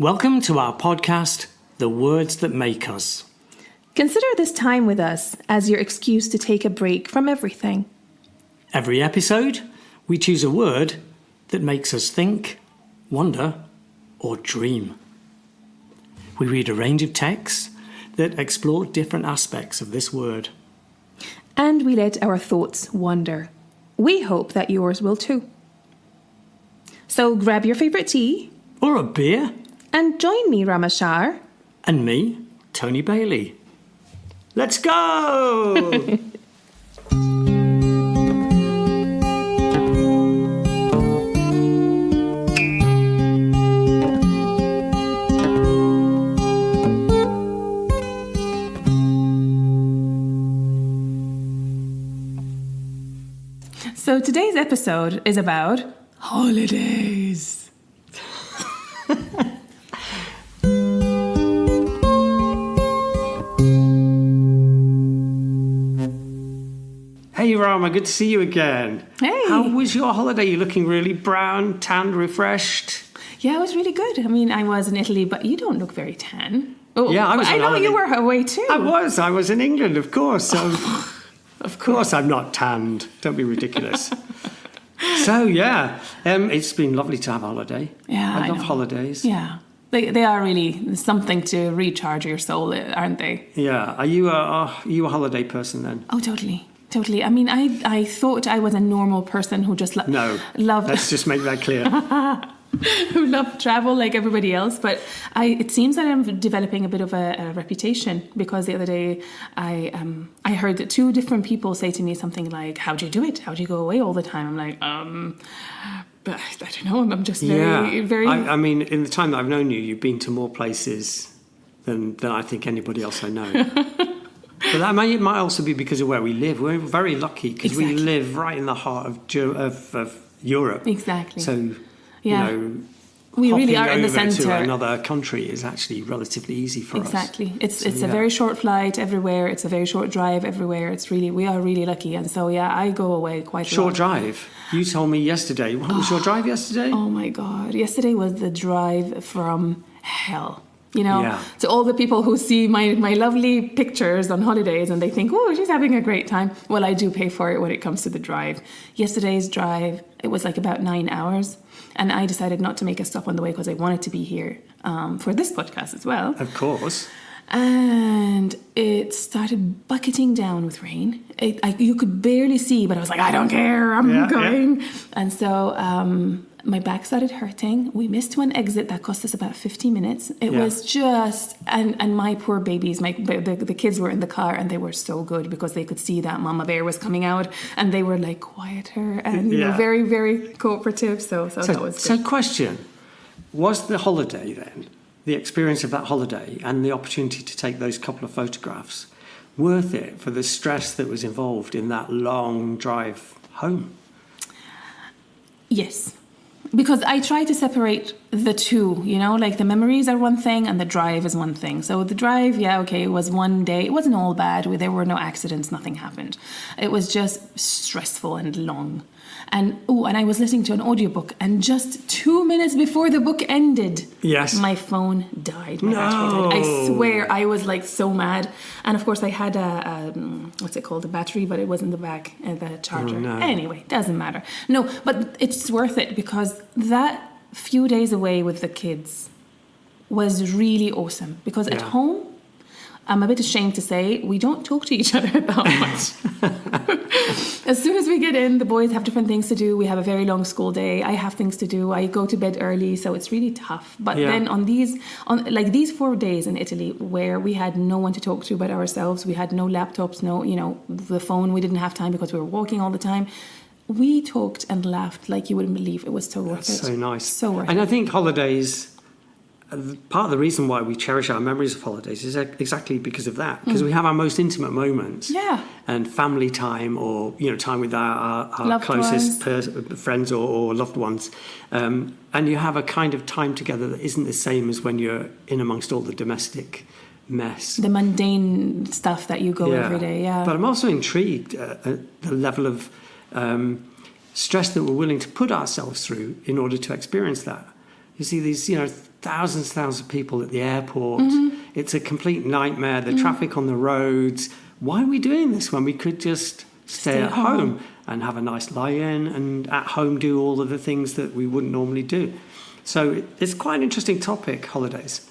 Welcome to our podcast, The Words That Make Us. Consider this time with us as your excuse to take a break from everything. Every episode, we choose a word that makes us think, wonder, or dream. We read a range of texts that explore different aspects of this word. And we let our thoughts wander. We hope that yours will too. So grab your favourite tea. Or a beer. And join me, Rama. And me, Tony Bailey. Let's go! So today's episode is about holidays. Hey Rama, good to see you again. Hey. How was your holiday? You're looking really brown, tanned, refreshed. Yeah, it was really good. I mean, I was in Italy, but you don't look very tan. Oh, yeah, I was. I know you were away too. I was in England, of course. So of course I'm not tanned. Don't be ridiculous. So yeah, it's been lovely to have a holiday. Yeah, I love holidays. Yeah, they are really something to recharge your soul, aren't they? Yeah. Are you a holiday person then? Oh, totally. I mean, I thought I was a normal person who just loved. Let's just make that clear. Who loved travel like everybody else, but it seems that I'm developing a bit of a reputation, because the other day I heard that two different people say to me something like, "How do you do it? How do you go away all the time?" I'm like, but I don't know. I'm just very. I mean, in the time that I've known you, you've been to more places than I think anybody else I know. But that might also be because of where we live. We're very lucky because we live right in the heart of Europe. Exactly. So, yeah. We really are in the centre. To another country is actually relatively easy for us. Exactly. It's a very short flight everywhere. It's a very short drive everywhere. We are really lucky. And so, yeah, I go away quite a lot. Short drive? You told me yesterday. What was your drive yesterday? Oh, my God. Yesterday was the drive from hell. You know, to all the people who see my lovely pictures on holidays and they think, oh, she's having a great time. Well, I do pay for it when it comes to the drive. Yesterday's drive, it was like about 9 hours. And I decided not to make a stop on the way because I wanted to be here for this podcast as well. Of course. And it started bucketing down with rain. You could barely see, but I was like, I don't care, I'm going. Yeah. And so my back started hurting. We missed one exit that cost us about 50 minutes. It was just, and my poor babies, the kids were in the car and they were so good because they could see that Mama Bear was coming out and they were like quieter and you know, very, very cooperative. So that was good. So question, was the holiday then, the experience of that holiday and the opportunity to take those couple of photographs worth it for the stress that was involved in that long drive home? Yes. Because I try to separate the two, you know, like the memories are one thing and the drive is one thing. So the drive, it was one day. It wasn't all bad. There were no accidents. Nothing happened. It was just stressful and long. And I was listening to an audiobook and just 2 minutes before the book ended, my phone died. My battery died. I swear, I was like so mad. And of course I had a battery, but it was in the back, the charger. Oh, no. Anyway, doesn't matter. No, but it's worth it because that few days away with the kids was really awesome. Because at home, I'm a bit ashamed to say, we don't talk to each other that much. As soon as we get in, the boys have different things to do. We have a very long school day. I have things to do. I go to bed early, so it's really tough. But then on these 4 days in Italy where we had no one to talk to but ourselves, we had no laptops, the phone, we didn't have time because we were walking all the time. We talked and laughed like you wouldn't believe. It was so worth it. So nice. So worth it. And I think holidays, part of the reason why we cherish our memories of holidays is exactly because of that. Because we have our most intimate moments. Yeah. And family time or, time with our closest friends or loved ones. And you have a kind of time together that isn't the same as when you're in amongst all the domestic mess. The mundane stuff that you go every day, But I'm also intrigued at the level of stress that we're willing to put ourselves through in order to experience that. You see these, thousands of people at the airport. It's a complete nightmare. The traffic on the roads. Why are we doing this when we could just stay at home and have a nice lie-in and at home do all of the things that we wouldn't normally do? So it's quite an interesting topic, holidays.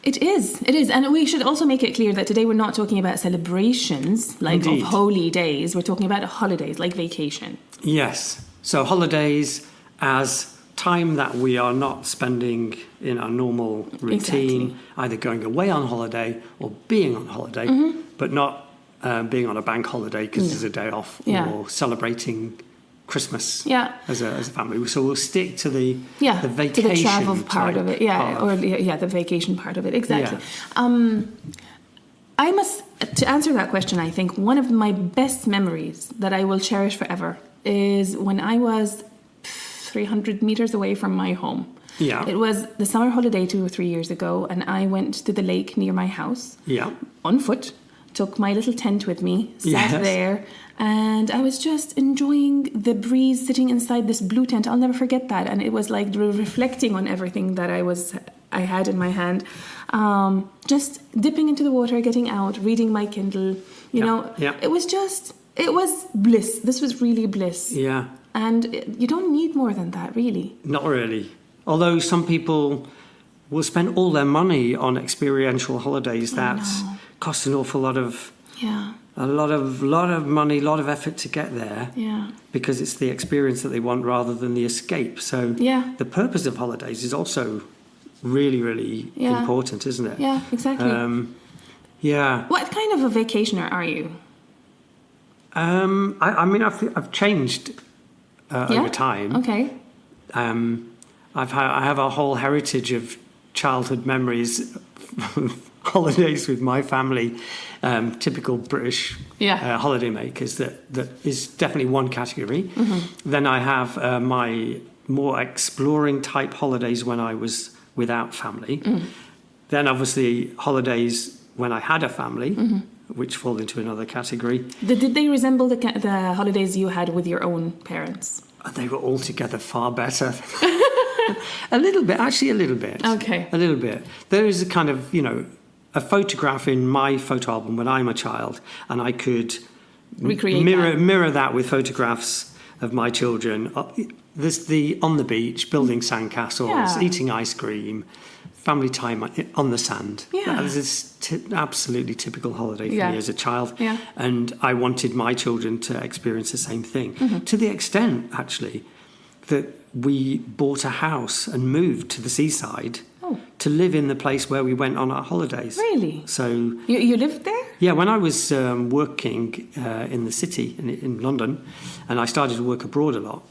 It is. And we should also make it clear that today we're not talking about celebrations, like Indeed. of holy days. We're talking about holidays, like vacation. Yes. So holidays as time that we are not spending in our normal routine, either going away on holiday or being on holiday, but not being on a bank holiday because there's a day off, or celebrating Christmas as a family. So we'll stick to the vacation, to the travel part of it, the vacation part of it, exactly. I must, to answer that question, I think one of my best memories that I will cherish forever is when I was 300 meters away from my home. Yeah. It was the summer holiday 2 or 3 years ago, and I went to the lake near my house on foot, took my little tent with me, sat there, and I was just enjoying the breeze sitting inside this blue tent. I'll never forget that. And it was like reflecting on everything that I had in my hand. Just dipping into the water, getting out, reading my Kindle. You know, it was bliss. This was really bliss. Yeah. And you don't need more than that, really. Not really. Although some people will spend all their money on experiential holidays that cost an awful lot of a lot of money, a lot of effort to get there. Yeah. Because it's the experience that they want rather than the escape. So the purpose of holidays is also really, really important, isn't it? Yeah, exactly. What kind of a vacationer are you? I mean, I've changed over time. Okay. I have a whole heritage of childhood memories, holidays with my family, typical British holiday makers. That is definitely one category. Then I have my more exploring type holidays when I was without family. Then obviously holidays when I had a family, which fall into another category. Did they resemble the holidays you had with your own parents? They were altogether far better. A little bit. Okay. A little bit. There is a kind of, a photograph in my photo album when I'm a child, and I could recreate mirror that with photographs of my children. There's on the beach, building sandcastles, eating ice cream, family time on the sand. Yeah. That was absolutely typical holiday for me as a child. Yeah. And I wanted my children to experience the same thing. To the extent, actually, that we bought a house and moved to the seaside to live in the place where we went on our holidays. Really? So you lived there? Yeah, when I was working in the city in London, and I started to work abroad a lot,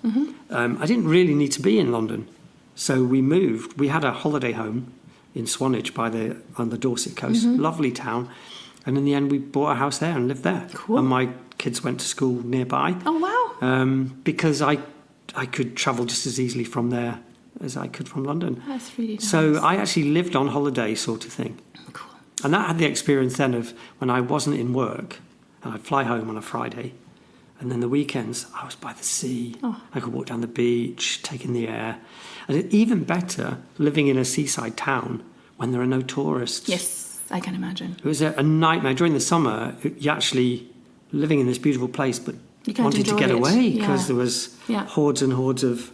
I didn't really need to be in London. So we moved. We had a holiday home in Swanage on the Dorset coast, lovely town. And in the end, we bought a house there and lived there. Cool. And my kids went to school nearby. Oh, wow. Because I could travel just as easily from there as I could from London. That's really nice. So I actually lived on holiday sort of thing. Cool. And that had the experience then of when I wasn't in work, and I'd fly home on a Friday, and then the weekends I was by the sea. I could walk down the beach, take in the air. And even better, living in a seaside town when there are no tourists. Yes, I can imagine. It was a nightmare. During the summer, you actually living in this beautiful place, but wanted to get away because there was hordes and hordes of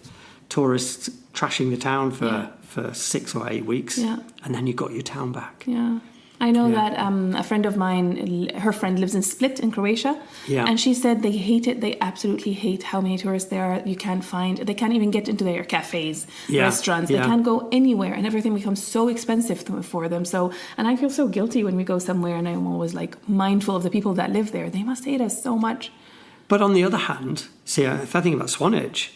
tourists trashing the town for 6 or 8 weeks, and then you got your town back. Yeah, I know that a friend of mine, her friend lives in Split in Croatia, and she said they hate it. They absolutely hate how many tourists there are. You can't find. They can't even get into their cafes, restaurants. They can't go anywhere, and everything becomes so expensive for them. So, and I feel so guilty when we go somewhere, and I'm always like mindful of the people that live there. They must hate us so much. But on the other hand, if I think about Swanage,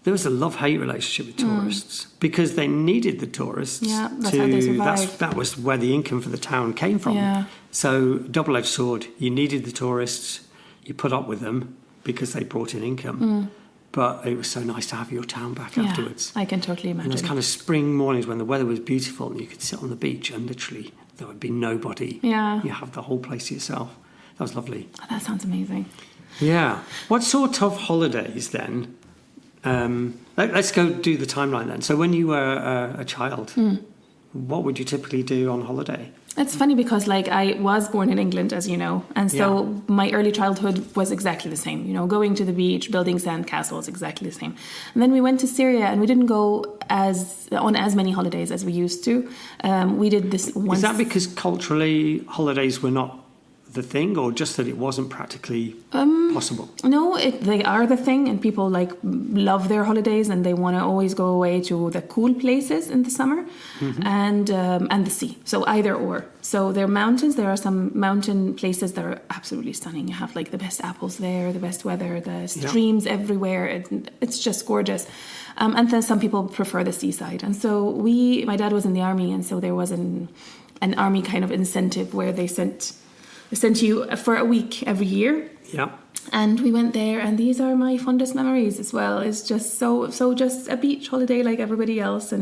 there was a love-hate relationship with tourists because they needed the tourists. Yeah, that's how they survived. That was where the income for the town came from. Yeah. So, double-edged sword, you needed the tourists, you put up with them because they brought in income. But it was so nice to have your town back afterwards. I can totally imagine. And it was kind of spring mornings when the weather was beautiful and you could sit on the beach and literally there would be nobody. Yeah. You have the whole place to yourself. That was lovely. Oh, that sounds amazing. Yeah. What sort of holidays then Let's go do the timeline then. So when you were a child, what would you typically do on holiday? It's funny because like I was born in England, as you know, and so my early childhood was exactly the same, you know, going to the beach, building sand castles, exactly the same. And then we went to Syria and we didn't go on as many holidays as we used to. We did this once. Is that because culturally holidays were not the thing, or just that it wasn't practically possible? No, they are the thing, and people like love their holidays and they want to always go away to the cool places in the summer and the sea. So either or. So there are mountains. There are some mountain places that are absolutely stunning. You have like the best apples there, the best weather, the streams everywhere. It's just gorgeous. And then some people prefer the seaside. And so my dad was in the army, and so there was an army kind of incentive where they sent you for a week every year. Yeah. And we went there, and these are my fondest memories as well. It's just so just a beach holiday like everybody else.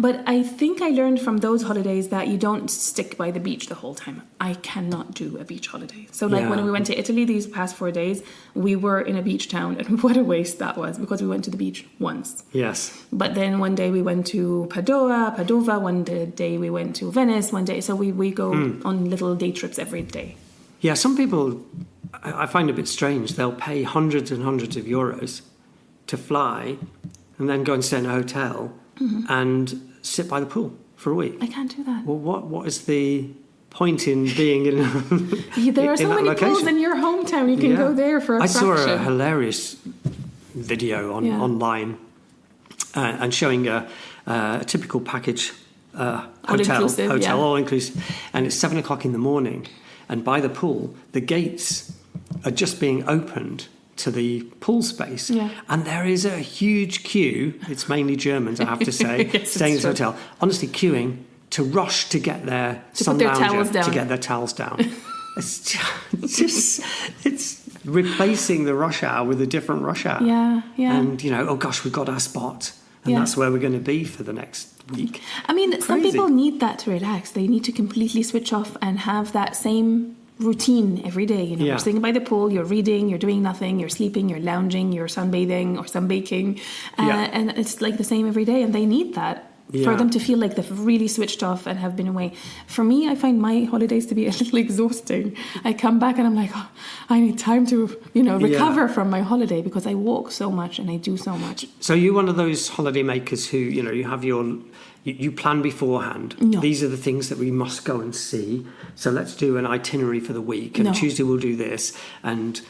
But I think I learned from those holidays that you don't stick by the beach the whole time. I cannot do a beach holiday. So like when we went to Italy these past 4 days, we were in a beach town, and what a waste that was, because we went to the beach once. Yes. But then one day we went to Padova, one day we went to Venice, one day. So we go on little day trips every day. Yeah, some people, I find a bit strange. They'll pay hundreds and hundreds of euros to fly and then go and stay in a hotel and sit by the pool for a week. I can't do that. Well, what is the point in being in there are so many pools in your hometown. You can go there for a fraction. I saw a hilarious video online and showing a typical package hotel, all inclusive, and it's 7 o'clock in the morning, and by the pool, the gates are just being opened to the pool space, and there is a huge queue. It's mainly Germans, I have to say, staying in this hotel, honestly queuing to rush to get their sun lounger, to get their towels down. It's just it's replacing the rush hour with a different rush hour. Yeah. And oh gosh, we've got our spot, and that's where we're going to be for the next week. I mean, some people need that to relax. They need to completely switch off and have that same routine every day. You're sitting by the pool, you're reading, you're doing nothing, you're sleeping, you're lounging, you're sunbathing or sunbaking, and it's like the same every day, and they need that for them to feel like they've really switched off and have been away. For me, I find my holidays to be a little exhausting. I come back and I'm like, I need time to recover from my holiday, because I walk so much and I do so much. So you're one of those holiday makers who you have you plan beforehand. No. These are the things that we must go and see. So let's do an itinerary for the week. And Tuesday we'll do this. And,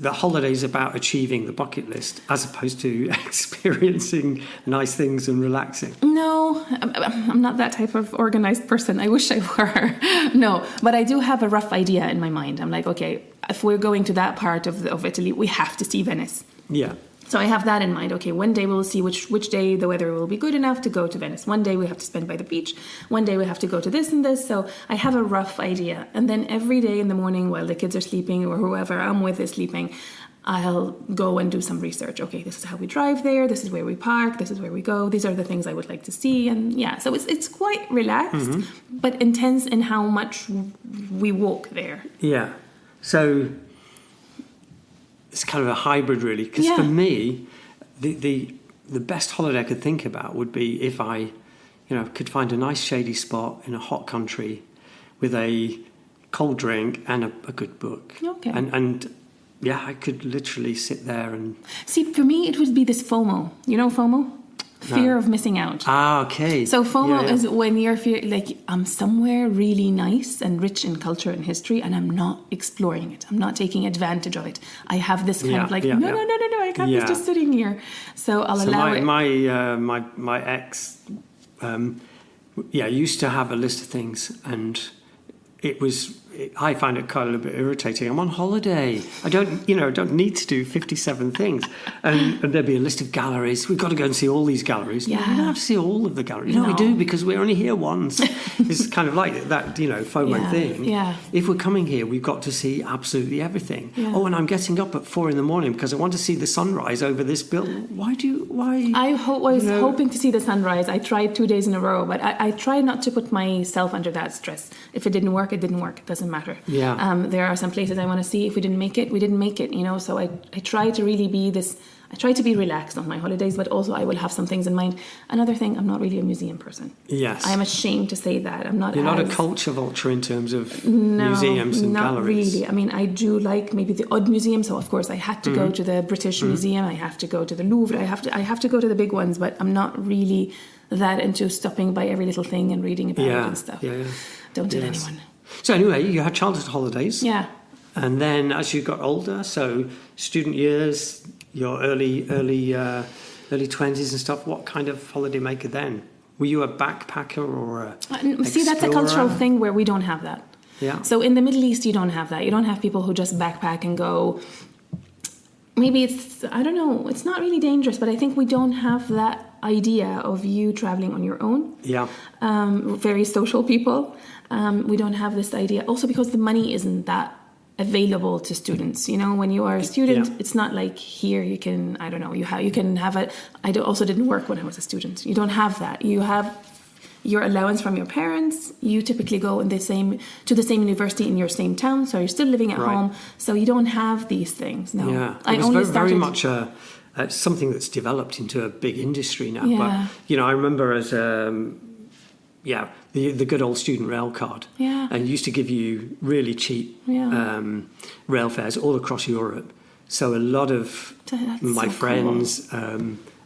the holiday's about achieving the bucket list as opposed to experiencing nice things and relaxing. No, I'm not that type of organized person. I wish I were. No, but I do have a rough idea in my mind. I'm like, okay, if we're going to that part of Italy, we have to see Venice. Yeah. So I have that in mind. Okay, one day we'll see which day the weather will be good enough to go to Venice. One day we have to spend by the beach. One day we have to go to this and this. So I have a rough idea. And then every day in the morning while the kids are sleeping or whoever I'm with is sleeping, I'll go and do some research. Okay, this is how we drive there. This is where we park. This is where we go. These are the things I would like to see. And so it's quite relaxed, but intense in how much we walk there. Yeah. So it's kind of a hybrid, really, because for me, the best holiday I could think about would be if I, could find a nice shady spot in a hot country with a cold drink and a good book. Okay. And I could literally sit there and see. For me, it would be this FOMO. You know FOMO? Fear of missing out. Ah, okay. So FOMO is when you're like, I'm somewhere really nice and rich in culture and history, and I'm not exploring it. I'm not taking advantage of it. I have this kind of like, no, I can't be just sitting here. So I'll allow it. My ex, used to have a list of things, and I find it kind of a bit irritating. I'm on holiday. I don't need to do 57 things. And there'd be a list of galleries. We've got to go and see all these galleries. Yeah. We don't have to see all of the galleries. No, we do, because we're only here once. It's kind of like that, FOMO thing. Yeah. If we're coming here, we've got to see absolutely everything. Yeah. Oh, and I'm getting up at 4 a.m. because I want to see the sunrise over this building. Why? I was hoping to see the sunrise. I tried 2 days in a row, but I try not to put myself under that stress. If it didn't work, it didn't work. It doesn't matter. Yeah. There are some places I want to see. If we didn't make it, we didn't make it, So I try to really be this I try to be relaxed on my holidays, but also I will have some things in mind. Another thing, I'm not really a museum person. Yes. I am ashamed to say that. I'm not. You're not a culture vulture in terms of museums and not galleries. Really. I mean, I do like maybe the odd museum. So of course, I had to go to the British Museum. I have to go to the Louvre. I have to go to the big ones. But I'm not really that into stopping by every little thing and reading about it and stuff. Yeah. Don't tell anyone. So anyway, you had childhood holidays. Yeah. And then as you got older, so student years, your early 20s and stuff, what kind of holidaymaker then? Were you a backpacker or a See, that's a cultural thing where we don't have that. Yeah. So in the Middle East, you don't have that. You don't have people who just backpack and go. Maybe it's, I don't know, it's not really dangerous, but I think we don't have that idea of you traveling on your own. Yeah. Very social people. We don't have this idea. Also because the money isn't that available to students. You know, when you are a student, it's not like here you can, I don't know, you can have it. Also didn't work when I was a student. You don't have that. You have your allowance from your parents. You typically go to the same university in your same town, so you're still living at home. So you don't have these things. No. Yeah. It's very much something that's developed into a big industry now. Yeah. But, you know, I remember as the good old student rail card. Yeah. And used to give you really cheap rail fares all across Europe. So a lot of my friends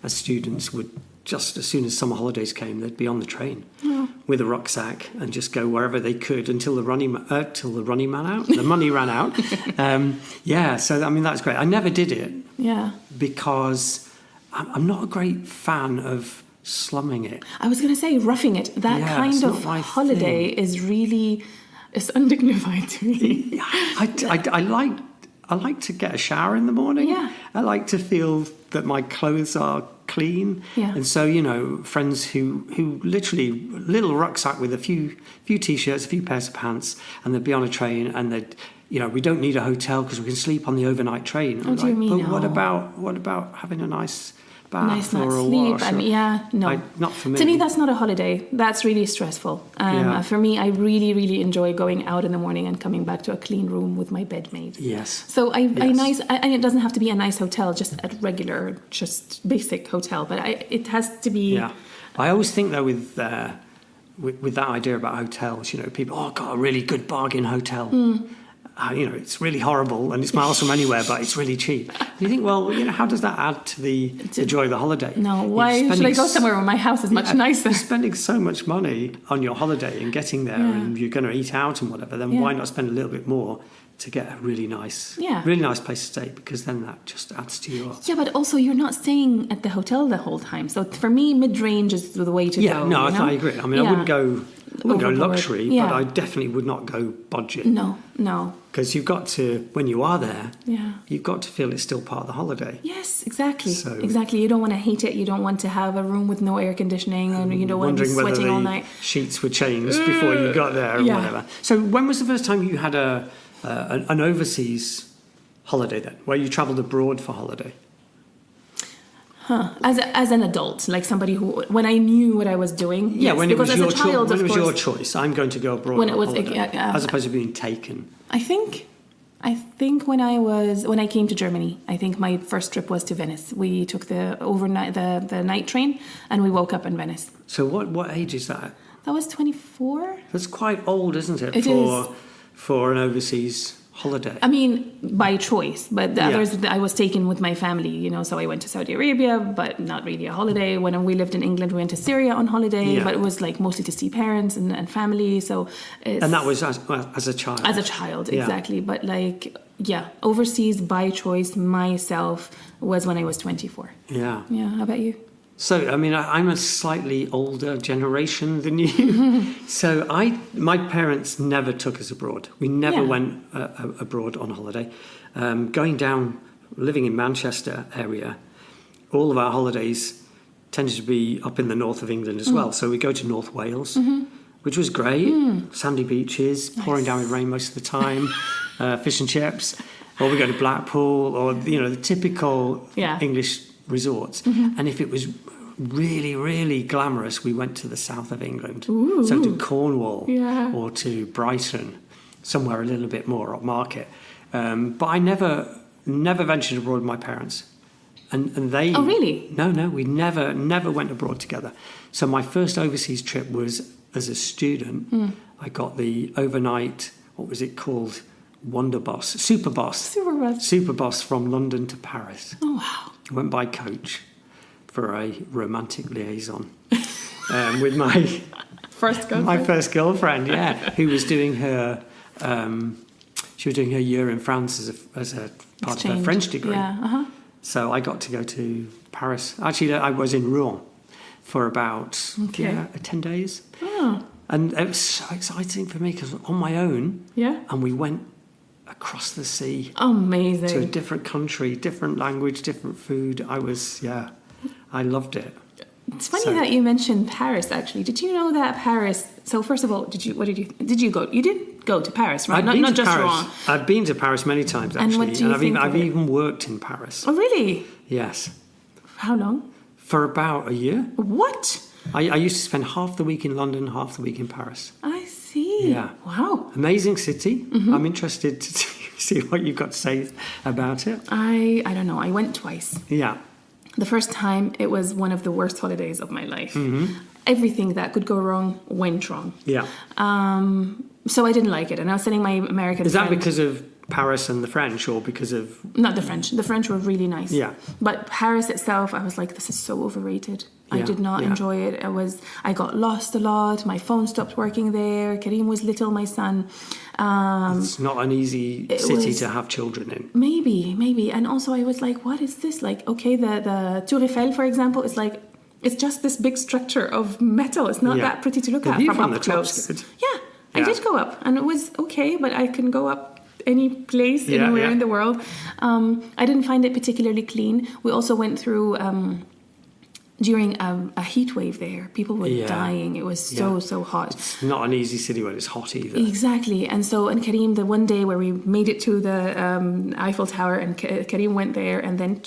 as students would just, as soon as summer holidays came, they'd be on the train with a rucksack and just go wherever they could until the money ran out. So I mean that's great. I never did it. Yeah. Because I'm not a great fan of slumming it. I was going to say roughing it. That kind of holiday is really, it's undignified to me. I like to get a shower in the morning. Yeah. I like to feel that my clothes are clean. Yeah. And so, you know, friends who literally little rucksack with a few t-shirts, a few pairs of pants, and they'd be on a train and they'd, you know, we don't need a hotel because we can sleep on the overnight train. Oh, dear me, no. What about having a nice bath nice or night's a sleep? wash? No. Not for me. To me, that's not a holiday. That's really stressful. For me, I really, really enjoy going out in the morning and coming back to a clean room with my bed made. Yes. So and it doesn't have to be a nice hotel, just a regular, just basic hotel. But it has to be. Yeah. I always think though with that idea about hotels, you know, people, I got a really good bargain hotel. You know, it's really horrible and it's miles from anywhere, but it's really cheap. And you think, well, you know, how does that add to the joy of the holiday? No, why should I go somewhere where my house is much nicer? You're spending so much money on your holiday and getting there and you're going to eat out and whatever, then why not spend a little bit more to get a really nice place to stay, because then that just adds to your... Yeah, but also you're not staying at the hotel the whole time. So for me, mid-range is the way to go. Yeah, no, I agree. I mean, I wouldn't go luxury, but I definitely would not go budget. No. Because you've got to, when you are there, you've got to feel it's still part of the holiday. Yes, exactly. Exactly. You don't want to hate it. You don't want to have a room with no air conditioning and you don't want to be sweating all night. Sheets were changed before you got there or whatever. So when was the first time you had an overseas holiday then, where you travelled abroad for holiday? As an adult, like somebody who, when I knew what I was doing. Yeah, when it was your choice. When it was course, your choice, I'm going to go abroad. When it was, as opposed to being taken. I think when I came to Germany, I think my first trip was to Venice. We took the night train, and we woke up in Venice. So what age is that? That was 24. That's quite old, isn't it? It is. For an overseas holiday. I mean, by choice, but the others, I was taken with my family, you know, so I went to Saudi Arabia, but not really a holiday. When we lived in England, we went to Syria on holiday, but it was like mostly to see parents and family. So, and that was as a child. As a child, exactly. But overseas by choice myself was when I was 24. Yeah. Yeah. How about you? So, I mean, I'm a slightly older generation than you. So my parents never took us abroad. We never went abroad on holiday. Going down, living in Manchester area, all of our holidays tended to be up in the north of England as well. So we go to North Wales, which was great. Sandy beaches, pouring down with rain most of the time, fish and chips. Or we go to Blackpool, or, you know, the typical English resorts. And if it was really, really glamorous, we went to the south of England. Ooh. So to Cornwall or to Brighton, somewhere a little bit more upmarket. But I never ventured abroad with my parents. And they... Oh, really? No, we never went abroad together. So my first overseas trip was as a student. I got the overnight, what was it called? Superbus from London to Paris. Oh, wow. I went by coach for a romantic liaison with my first girlfriend, who was doing her she was doing her year in France as a part of her French degree. Yeah, So I got to go to Paris. Actually, I was in Rouen for about 10 days. Oh. And it was so exciting for me because on my own, and we went across the sea. Amazing. To a different country, different language, different food. I loved it. It's funny that you mentioned Paris, actually. Did you know that Paris... So first of all, did you go? You did go to Paris, right? Not just Rouen. I've been to Paris many times, actually. And what do you think I've even worked in Paris. Oh, really? Yes. How long? For about a year. What? I used to spend half the week in London, half the week in Paris. I see. Yeah. Wow. Amazing city. I'm interested to see what you've got to say about it. I don't know. I went twice. Yeah. The first time, it was one of the worst holidays of my life. Everything that could go wrong went wrong. Yeah. So I didn't like it. And I was sending my American Is that friend... because of Paris and the French, or because of... Not the French. The French were really nice. Yeah. But Paris itself, I was like, this is so overrated. I did not enjoy it. I got lost a lot. My phone stopped working there. Karim was little, my son. It's not an easy city to have children in. Maybe. And also I was like, what is this? Like, okay, the Tour Eiffel, for example, is like, it's just this big structure of metal. It's not that pretty to look at from up close. Good. Yeah, I did go up, and it was okay, but I can go up any place, anywhere in the world. I didn't find it particularly clean. We also went through... during a heat wave there, people were dying. It was so hot. It's not an easy city when it's hot either. Exactly. And Karim, the one day where we made it to the Eiffel Tower, and Karim went there, and then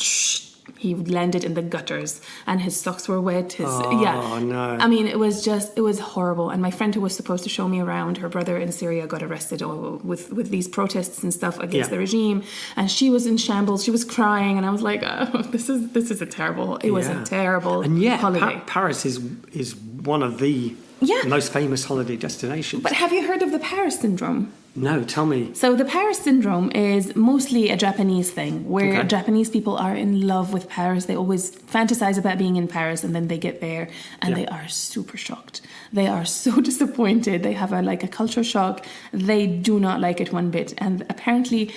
he landed in the gutters, and his socks were wet. Oh, no. I mean, it was horrible. And my friend who was supposed to show me around, her brother in Syria got arrested with these protests and stuff against the regime, and she was in shambles. She was crying, and I was like, oh, this is a terrible. It was a terrible holiday. Paris is one of the most famous holiday destinations. But have you heard of the Paris syndrome? No, tell me. So the Paris syndrome is mostly a Japanese thing, where Japanese people are in love with Paris. They always fantasize about being in Paris, and then they get there and they are super shocked. They are so disappointed. They have a culture shock. They do not like it one bit. And apparently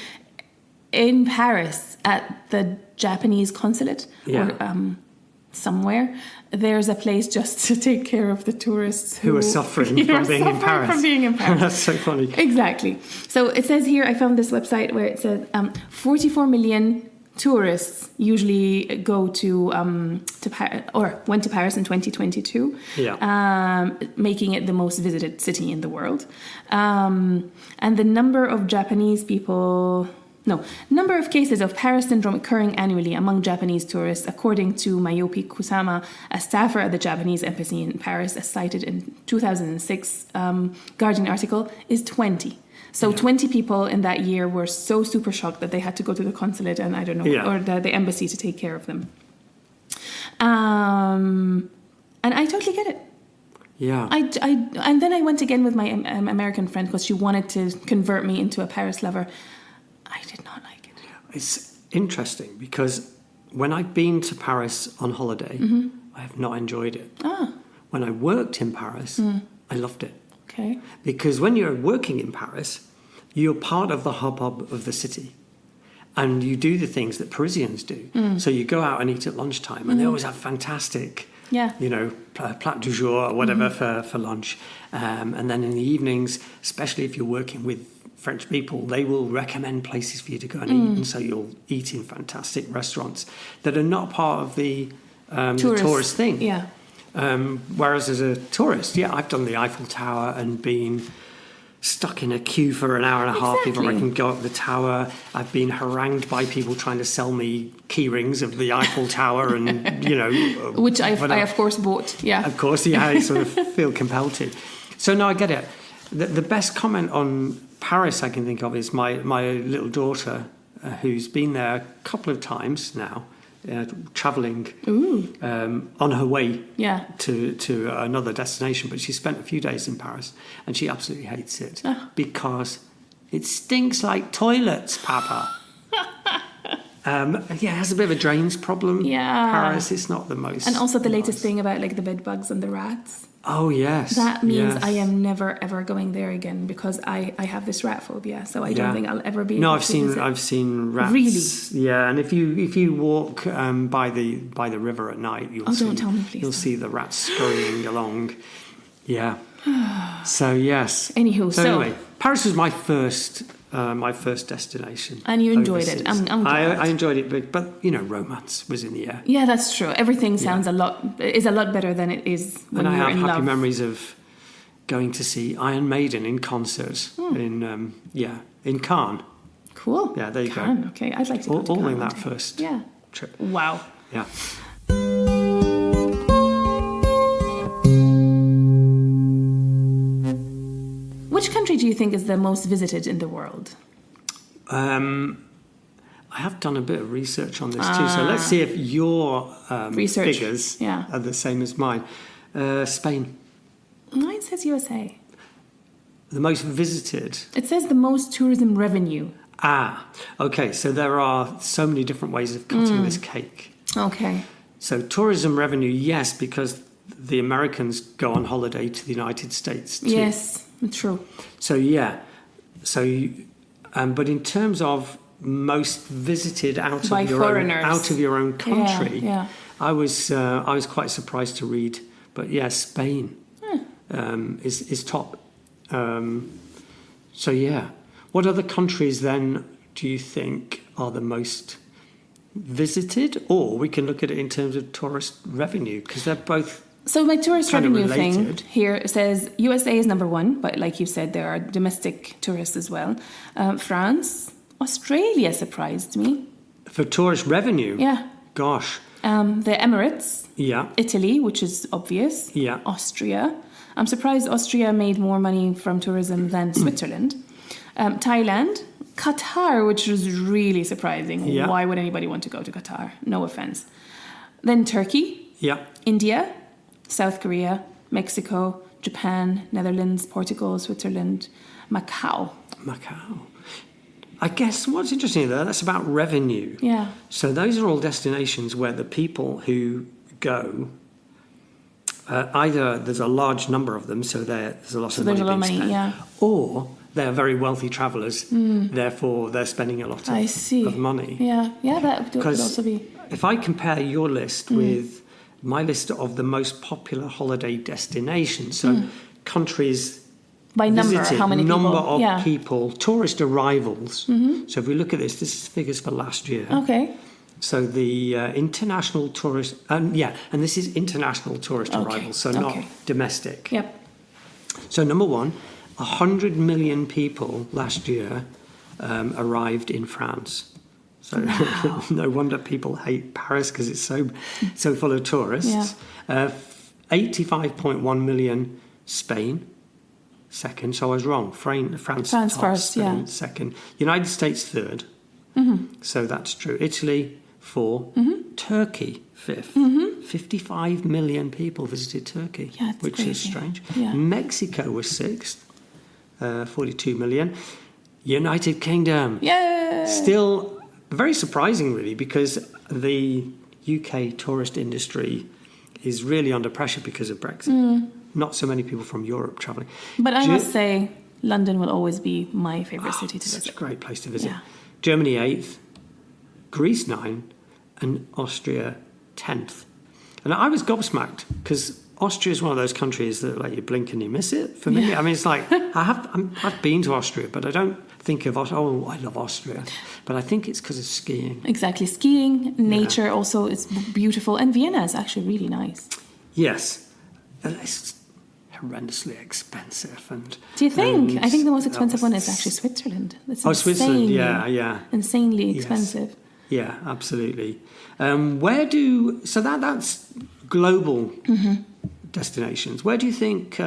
in Paris, at the Japanese consulate, or somewhere, there's a place just to take care of the tourists who are suffering from being in Paris. That's so funny. Exactly. So it says here, I found this website where it says 44 million tourists usually go to Paris, or went to Paris in 2022, making it the most visited city in the world. And the number of number of cases of Paris syndrome occurring annually among Japanese tourists, according to Mayuki Kusama, a staffer at the Japanese embassy in Paris, as cited in 2006 Guardian article, is 20. So 20 people in that year were so super shocked that they had to go to the consulate and or the embassy to take care of them. And I totally get it. Yeah. And then I went again with my American friend because she wanted to convert me into a Paris lover. I did not like it. It's interesting because when I've been to Paris on holiday, I have not enjoyed it. When I worked in Paris, I loved it. Okay. Because when you're working in Paris, you're part of the hubbub of the city. And you do the things that Parisians do. So you go out and eat at lunchtime, and they always have fantastic, plat du jour or whatever for lunch. And then in the evenings, especially if you're working with French people, they will recommend places for you to go and eat, and so you'll eat in fantastic restaurants that are not part of the tourist thing. Yeah. Whereas as a tourist, I've done the Eiffel Tower and been stuck in a queue for an hour and a half before I can go up the tower. I've been harangued by people trying to sell me key rings of the Eiffel Tower, and which I of course bought. Yeah. Of course, I sort of feel compelled to. So no, I get it. The best comment on Paris I can think of is my little daughter, who's been there a couple of times now, travelling on her way to another destination, but she spent a few days in Paris and she absolutely hates it because it stinks like toilets, Papa. It has a bit of a drains problem. Yeah. Paris, it's not the most. And also the latest thing about like the bed bugs and the rats. Oh, yes. That means I am never, ever going there again because I have this rat phobia. So I don't think I'll ever be able to visit. I've seen rats. Really? Yeah, and if you walk by the river at night, don't tell me, please. You'll see the rats scurrying along. Yeah. So, yes. Anywho, so anyway, Paris was my first destination. And you enjoyed it. I'm glad. I enjoyed it, but romance was in the air. Yeah, that's true. Everything sounds a lot better than it is when you're in love. And I have happy memories of going to see Iron Maiden in concert in Cannes. Cool. Yeah, there you Cannes. go. Okay, I'd like to go to All Cannes in that first trip. Wow. Yeah. Which country do you think is the most visited in the world? I have done a bit of research on this too, so let's see if your figures are the same as mine. Spain. Mine says USA. The most visited? It says the most tourism revenue. Okay, so there are so many different ways of cutting this cake. Okay. So tourism revenue, yes, because the Americans go on holiday to the United States too. Yes. True. So yeah, but in terms of most visited out of your own country, I was quite surprised to read. But yeah, Spain is top. So yeah, what other countries then do you think are the most visited? Or we can look at it in terms of tourist revenue because they're both. So my tourist revenue thing here says USA is number one, but like you said, there are domestic tourists as well. France, Australia surprised me. For tourist revenue? Yeah. Gosh. The Emirates. Yeah. Italy, which is obvious. Yeah. Austria. I'm surprised Austria made more money from tourism than Switzerland. Thailand. Qatar, which was really surprising. Yeah. Why would anybody want to go to Qatar? No offense. Then Turkey. Yeah. India. South Korea, Mexico, Japan, Netherlands, Portugal, Switzerland, Macau. I guess what's interesting there, that's about revenue. Yeah. So those are all destinations where the people who go, either there's a large number of them, so there's a lot of money being spent, or they're very wealthy travellers, therefore they're spending a lot of money. Yeah, that could also be. If I compare your list with my list of the most popular holiday destinations, so countries by number, visited, how many number of people, tourist arrivals. So if we look at this is figures for last year. Okay. So the international tourist, and this is international tourist arrivals, so not domestic. Yep. So number one, 100 million people last year arrived in France. So no wonder people hate Paris because it's so full of tourists. 85.1 million Spain, second. So I was wrong. France first, Spain second. United States third. So that's true. Italy fourth. Turkey fifth. 55 million people visited Turkey, which crazy. Is strange. Yeah. Mexico was sixth, 42 million. United Kingdom. Yeah. Still. Very surprising, really, because the UK tourist industry is really under pressure because of Brexit. Not so many people from Europe travelling. But I must say, London will always be my favourite city to visit. Such a great place to visit. Yeah. Germany 8th, Greece 9th, and Austria 10th. And I was gobsmacked because Austria is one of those countries that you blink and you miss it. For me, I mean, it's like I've been to Austria, but I don't think of I love Austria, but I think it's because of skiing. Exactly, skiing, nature also is beautiful, and Vienna is actually really nice. Yes, it's horrendously expensive. And do you think? I think the most expensive one is actually Switzerland. Switzerland, yeah, insanely expensive. Yeah, absolutely. That's global destinations. Where do you think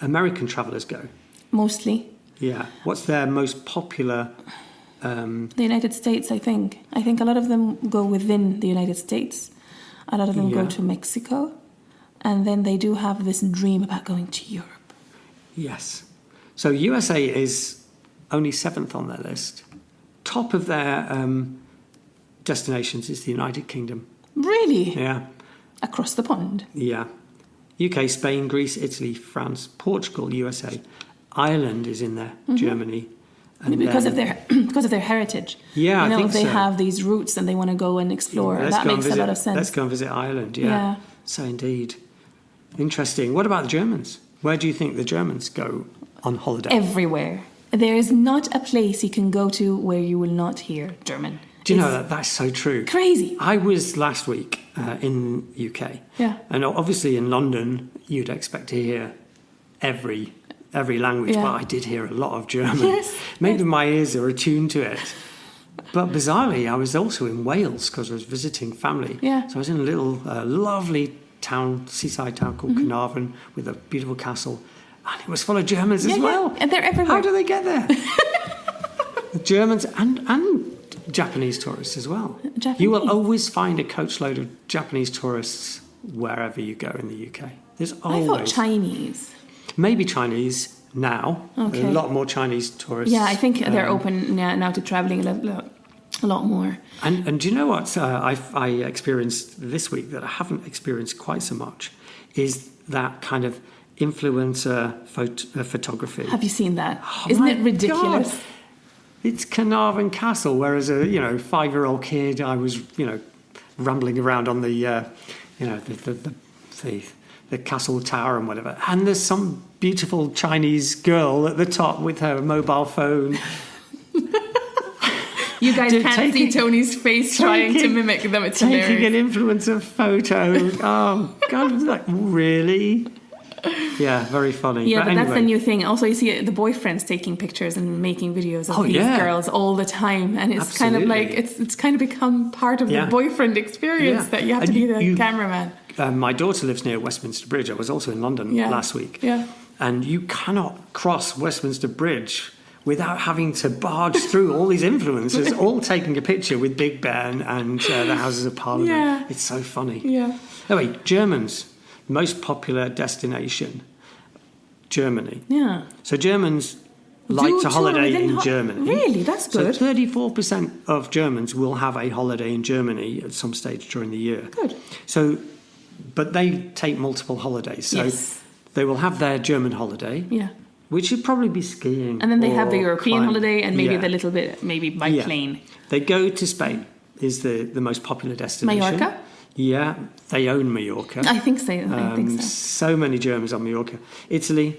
American travellers go? Mostly. Yeah. What's their most popular The United States, I think. I think a lot of them go within the United States. A lot of them go to Mexico. And then they do have this dream about going to Europe. Yes. So USA is only 7th on their list. Top of their destinations is the United Kingdom. Really? Yeah. Across the pond. Yeah. UK, Spain, Greece, Italy, France, Portugal, USA. Ireland is in there, Germany. And because of their heritage. Yeah, I think they so. have these roots and they want to go and explore. That makes a lot of sense. Let's go and visit Ireland, yeah. So indeed. Interesting. What about the Germans? Where do you think the Germans go on holiday? Everywhere. There is not a place you can go to where you will not hear German. Do you know that? That's so true. Crazy. I was last week in UK. Yeah. And obviously in London, you'd expect to hear every language, but I did hear a lot of German. Yes. Maybe my ears are attuned to it. But bizarrely, I was also in Wales because I was visiting family. Yeah. So I was in a little lovely seaside town called Carnarvon with a beautiful castle. And it was full of Germans as well. And they're everywhere. How do they get there? Germans and Japanese tourists as well. Japanese. You will always find a coachload of Japanese tourists wherever you go in the UK. There's always... I thought Chinese. Maybe Chinese now. Okay. A lot more Chinese tourists. Yeah, I think they're open now to travelling a lot more. And do you know what I experienced this week that I haven't experienced quite so much is that kind of influencer photography. Have you seen that? Oh, Isn't my it ridiculous? God. It's Carnarvon Castle, whereas a 5-year-old kid, I was rambling around on the castle tower and whatever, and there's some beautiful Chinese girl at the top with her mobile phone. You guys can't see Tony's face trying to mimic them. It's hilarious. Taking an influencer photo. Oh God, I was like, really? Yeah, very funny. Yeah, but anyway. that's the new thing. Also, you see the boyfriends taking pictures and making videos of these girls all the time, and it's kind of like it's kind of become part of the boyfriend experience that you have to be the cameraman. My daughter lives near Westminster Bridge. I was also in London last week. Yeah, and you cannot cross Westminster Bridge without having to barge through all these influencers, all taking a picture with Big Ben and the Houses of Parliament. Yeah. It's so funny. Yeah. Anyway, Germans. Most popular destination, Germany. Yeah. So Germans like to holiday in Germany. Really? That's good. So 34% of Germans will have a holiday in Germany at some stage during the year. Good. So, but they take multiple holidays. So they will have their German holiday. Yeah. Which would probably be skiing. And then they have the European holiday and maybe the little bit, maybe by plane. They go to Spain, is the most popular destination. Mallorca? Yeah, they own Mallorca. I think so. I think so. So many Germans on Mallorca. Italy,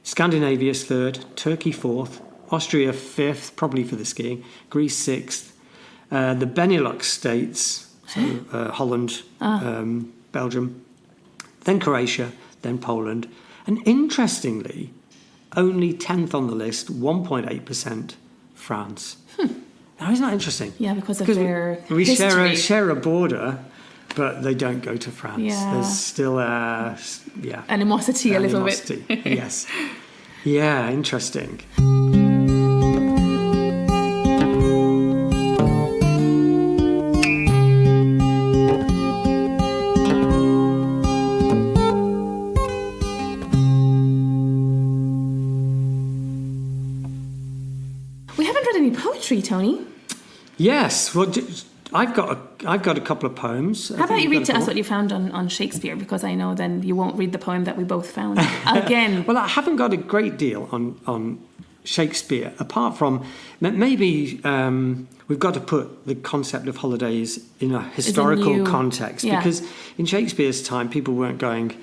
Scandinavia's 3rd, Turkey 4th, Austria 5th, probably for the skiing, Greece 6th, the Benelux states, so Holland, Belgium, then Croatia, then Poland, and interestingly, only 10th on the list, 1.8%, France. Now, isn't that interesting? Yeah, because of their we history. share a border. But they don't go to France. Yeah. There's still animosity a little bit. Yes. Yeah, interesting. We haven't read any poetry, Tony. Yes. Well, I've got a couple of poems. How about you read to us what you found on Shakespeare? Because I know then you won't read the poem that we both found again. Well, I haven't got a great deal on Shakespeare, apart from maybe we've got to put the concept of holidays in a historical context. Because in Shakespeare's time, people weren't going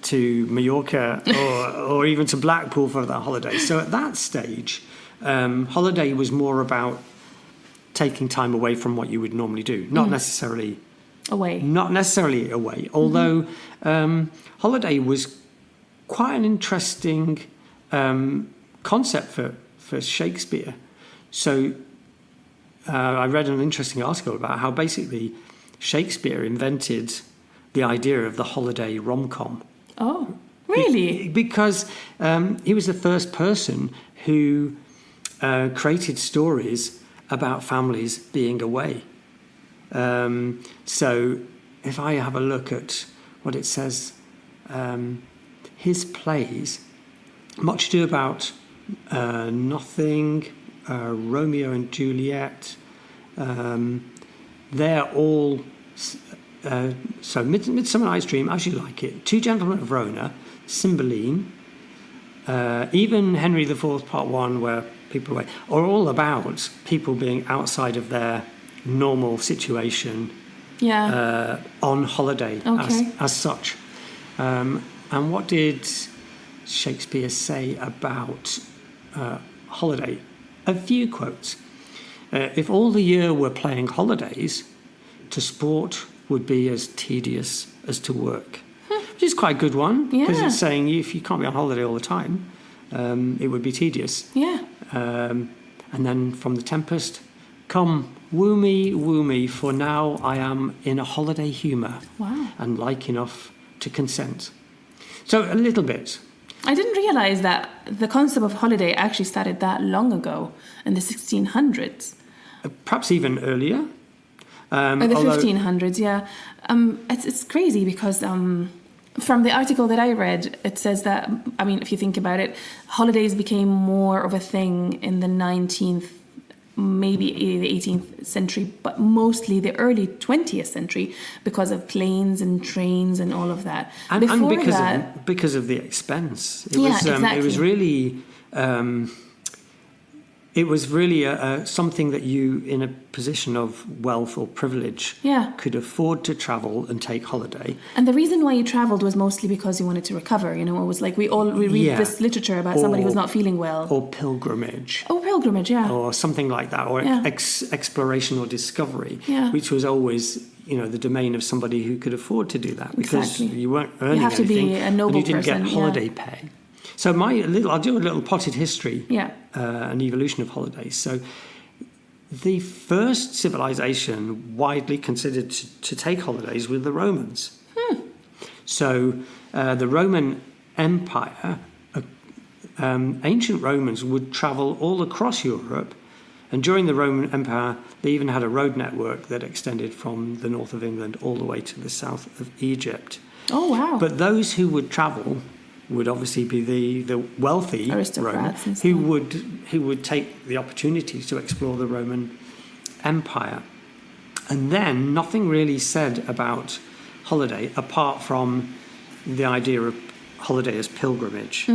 to Mallorca or even to Blackpool for their holiday. So at that stage, holiday was more about taking time away from what you would normally do, not necessarily away, although holiday was quite an interesting concept for Shakespeare. So I read an interesting article about how basically Shakespeare invented the idea of the holiday rom-com. Oh, really? Because he was the first person who created stories about families being away. So if I have a look at what it says, his plays, Much Ado About Nothing, Romeo and Juliet, they're all... so Midsummer Night's Dream, As You Like It, Two Gentlemen of Verona, Cymbeline, even Henry IV Part 1, where people are away, are all about people being outside of their normal situation on holiday as such. And what did Shakespeare say about holiday? A few quotes. If all the year were playing holidays, to sport would be as tedious as to work. Which is quite a good one, because it's saying if you can't be on holiday all the time, it would be tedious. Yeah. And then from The Tempest, come, woo me, for now I am in a holiday humour. Wow. And like enough to consent. So a little bit. I didn't realise that the concept of holiday actually started that long ago, in the 1600s. Perhaps even earlier. Or the 1500s, yeah. It's crazy because from the article that I read, it says that, I mean, if you think about it, holidays became more of a thing in the 19th, maybe the 18th century, but mostly the early 20th century because of planes and trains and all of that. And because of the expense. It was really... It was really something that you, in a position of wealth or privilege, could afford to travel and take holiday. And the reason why you travelled was mostly because you wanted to recover. You know, it was like we read this literature about somebody who's not feeling well. Or pilgrimage. Oh, pilgrimage, yeah. Or something like that. Or exploration or discovery, which was always, the domain of somebody who could afford to do that. Because you weren't earning anything. You have to be a noble person. And you didn't get holiday pay. So I'll do a little potted history and evolution of holidays. So the first civilization widely considered to take holidays were the Romans. So the Roman Empire, ancient Romans would travel all across Europe, and during the Roman Empire they even had a road network that extended from the north of England all the way to the south of Egypt. Oh, wow. But those who would travel would obviously be the wealthy aristocrats Roman who would take the opportunity to explore the Roman Empire. And then nothing really said about holiday apart from the idea of holiday as pilgrimage.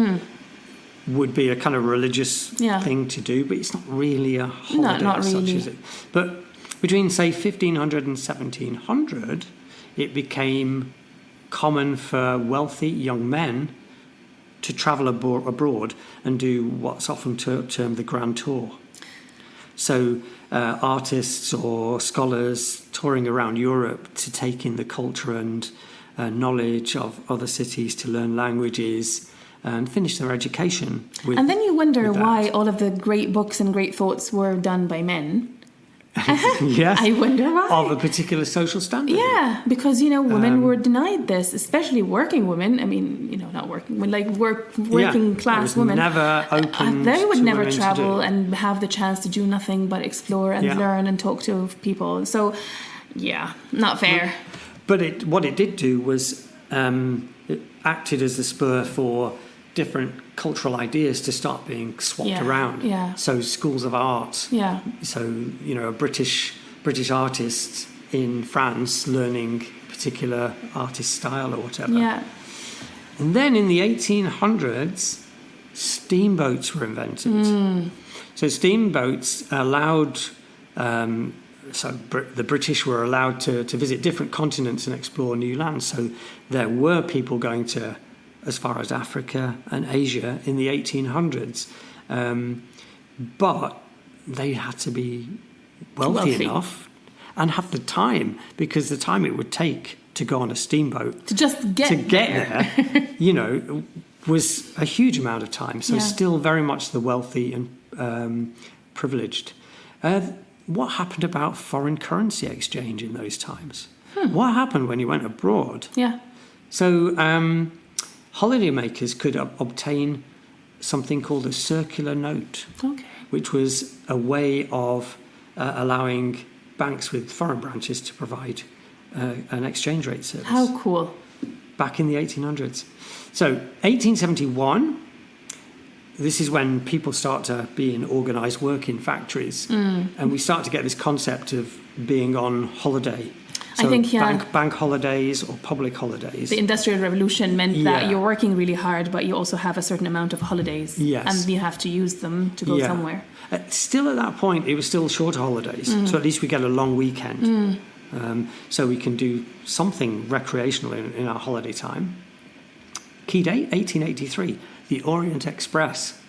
Would be a kind of religious thing to do, but it's not really a holiday not as really. such, is it? But between, say, 1500 and 1700, it became common for wealthy young men to travel abroad and do what's often termed the Grand Tour. So artists or scholars touring around Europe to take in the culture and knowledge of other cities, to learn languages and finish their education with. And then you wonder why all of the great books and great thoughts were done by men. Yes. I wonder why. Of a particular social standard. Yeah, because, women were denied this, especially working women. I mean, not working, working class women. Never open. They would never travel and have the chance to do nothing but explore and learn and talk to people. So, not fair. But what it did do was it acted as the spur for different cultural ideas to start being swapped around. Yeah. So schools of art. Yeah. So, a British artist in France learning particular artist style or whatever. Yeah. And then in the 1800s, steamboats were invented. So steamboats allowed, the British were allowed to visit different continents and explore new lands. So there were people going to as far as Africa and Asia in the 1800s. But they had to be wealthy enough and have the time, because the time it would take to go on a steamboat to just get there, was a huge amount of time. So still very much the wealthy and privileged. What happened about foreign currency exchange in those times? What happened when you went abroad? Yeah. So holidaymakers could obtain something called a circular note, which was a way of allowing banks with foreign branches to provide an exchange rate service. How cool. Back in the 1800s. So 1871, this is when people start to be in organised work in factories, and we start to get this concept of being on holiday. So I think, bank holidays or public holidays. The Industrial Revolution meant that you're working really hard, but you also have a certain amount of holidays. Yes. And you have to use them to go somewhere. Still at that point, it was still shorter holidays. So at least we get a long weekend. So we can do something recreational in our holiday time. Key date, 1883. The Orient Express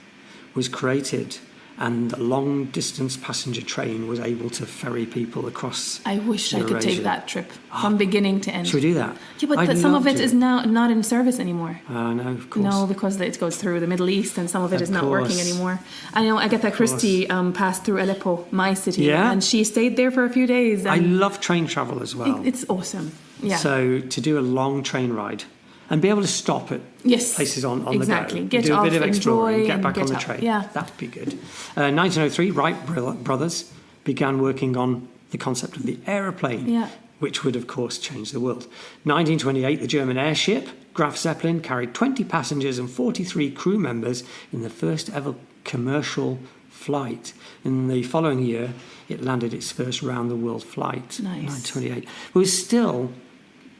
was created, and the long-distance passenger train was able to ferry people across. I wish I could Eurasia. take that trip from beginning to end. Should we do that? Yeah, but some of it is now not in service anymore. No, of course. No, because it goes through the Middle East, and some of it is not working anymore. I know Agatha Christie passed through Aleppo, my city, and she stayed there for a few days. I love train travel as well. It's awesome. Yeah. So to do a long train ride and be able to stop at places on the go. Get do off, a bit of exploring, enjoy, get back on the up. train. Yeah. That'd be good. 1903, Wright brothers began working on the concept of the aeroplane, which would, of course, change the world. 1928, the German airship Graf Zeppelin carried 20 passengers and 43 crew members in the first ever commercial flight. In the following year, it landed its first round-the-world flight. Nice. 1928. It was still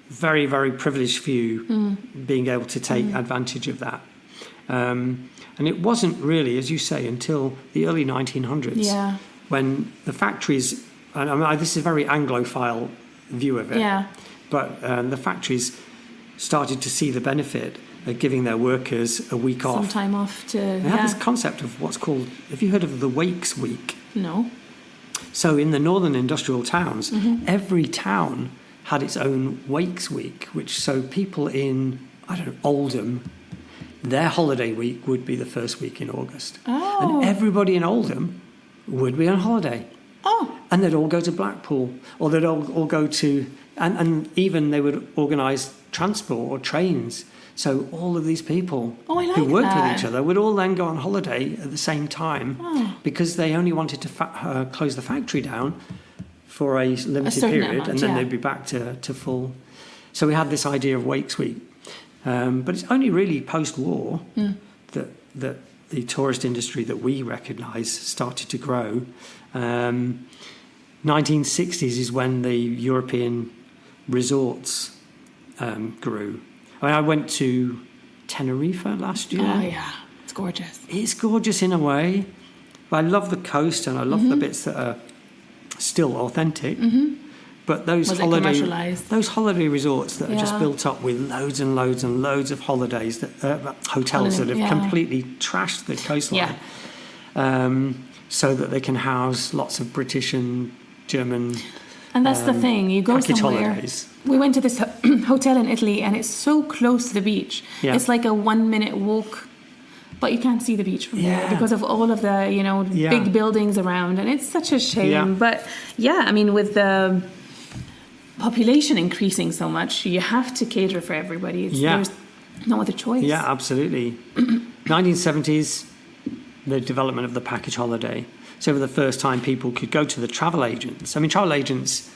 very, very privileged few being able to take advantage of that. And it wasn't really, as you say, until the early 1900s when the factories, and I mean, this is a very Anglophile view of it, but the factories started to see the benefit of giving their workers a week off. Some time off to... They have this concept of what's called, have you heard of the Wakes Week? No. So in the northern industrial towns, every town had its own Wakes Week, so people in, Oldham, their holiday week would be the first week in August. Oh. And everybody in Oldham would be on holiday. Oh. And they'd all go to Blackpool, or they'd all go to, and even they would organise transport or trains. So all of these people who worked with each other would all then go on holiday at the same time because they only wanted to close the factory down for a limited period, and then they'd be back to full. So we had this idea of Wakes Week. But it's only really post-war that the tourist industry that we recognise started to grow. 1960s is when the European resorts grew. I mean, I went to Tenerife last year. Oh, yeah. It's gorgeous. It's gorgeous in a way. I love the coast, and I love the bits that are still authentic, but those holiday resorts that are just built up with loads and loads and loads of holidays, hotels that have completely trashed the coastline, so that they can house lots of British and German. And that's the thing, you go somewhere. Holidays. We went to this hotel in Italy, and it's so close to the beach. Yeah. It's like a 1-minute walk. But you can't see the beach from there because of all of the, big buildings around. And it's such a shame. Yeah. But, I mean, with the population increasing so much, you have to cater for everybody. There's no other choice. Yeah, absolutely. 1970s, the development of the package holiday. So for the first time, people could go to the travel agents. I mean, travel agents,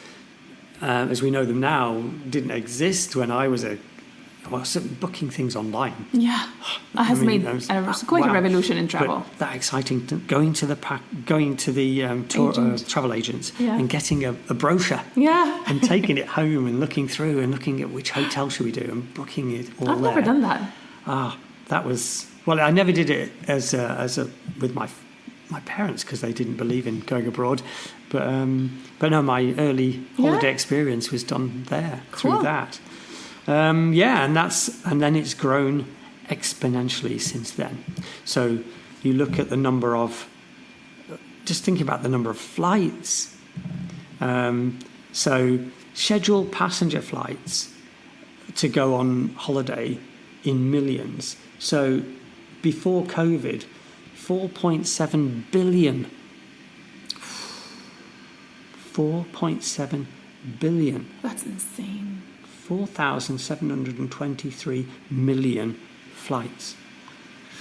as we know them now, didn't exist when I was booking things online. Yeah, that has made quite a revolution in travel. But that exciting, going to the travel agents and getting a brochure. Yeah, and taking it home and looking through and looking at which hotel should we do and booking it all. I've never done that. That was I never did it as with my parents because they didn't believe in going abroad. But no, my early holiday experience was done there through that. And then it's grown exponentially since then. So you look at the number of, just thinking about the number of flights. So scheduled passenger flights to go on holiday in millions. So before COVID, 4.7 billion. 4.7 billion. That's insane. 4,723 million flights.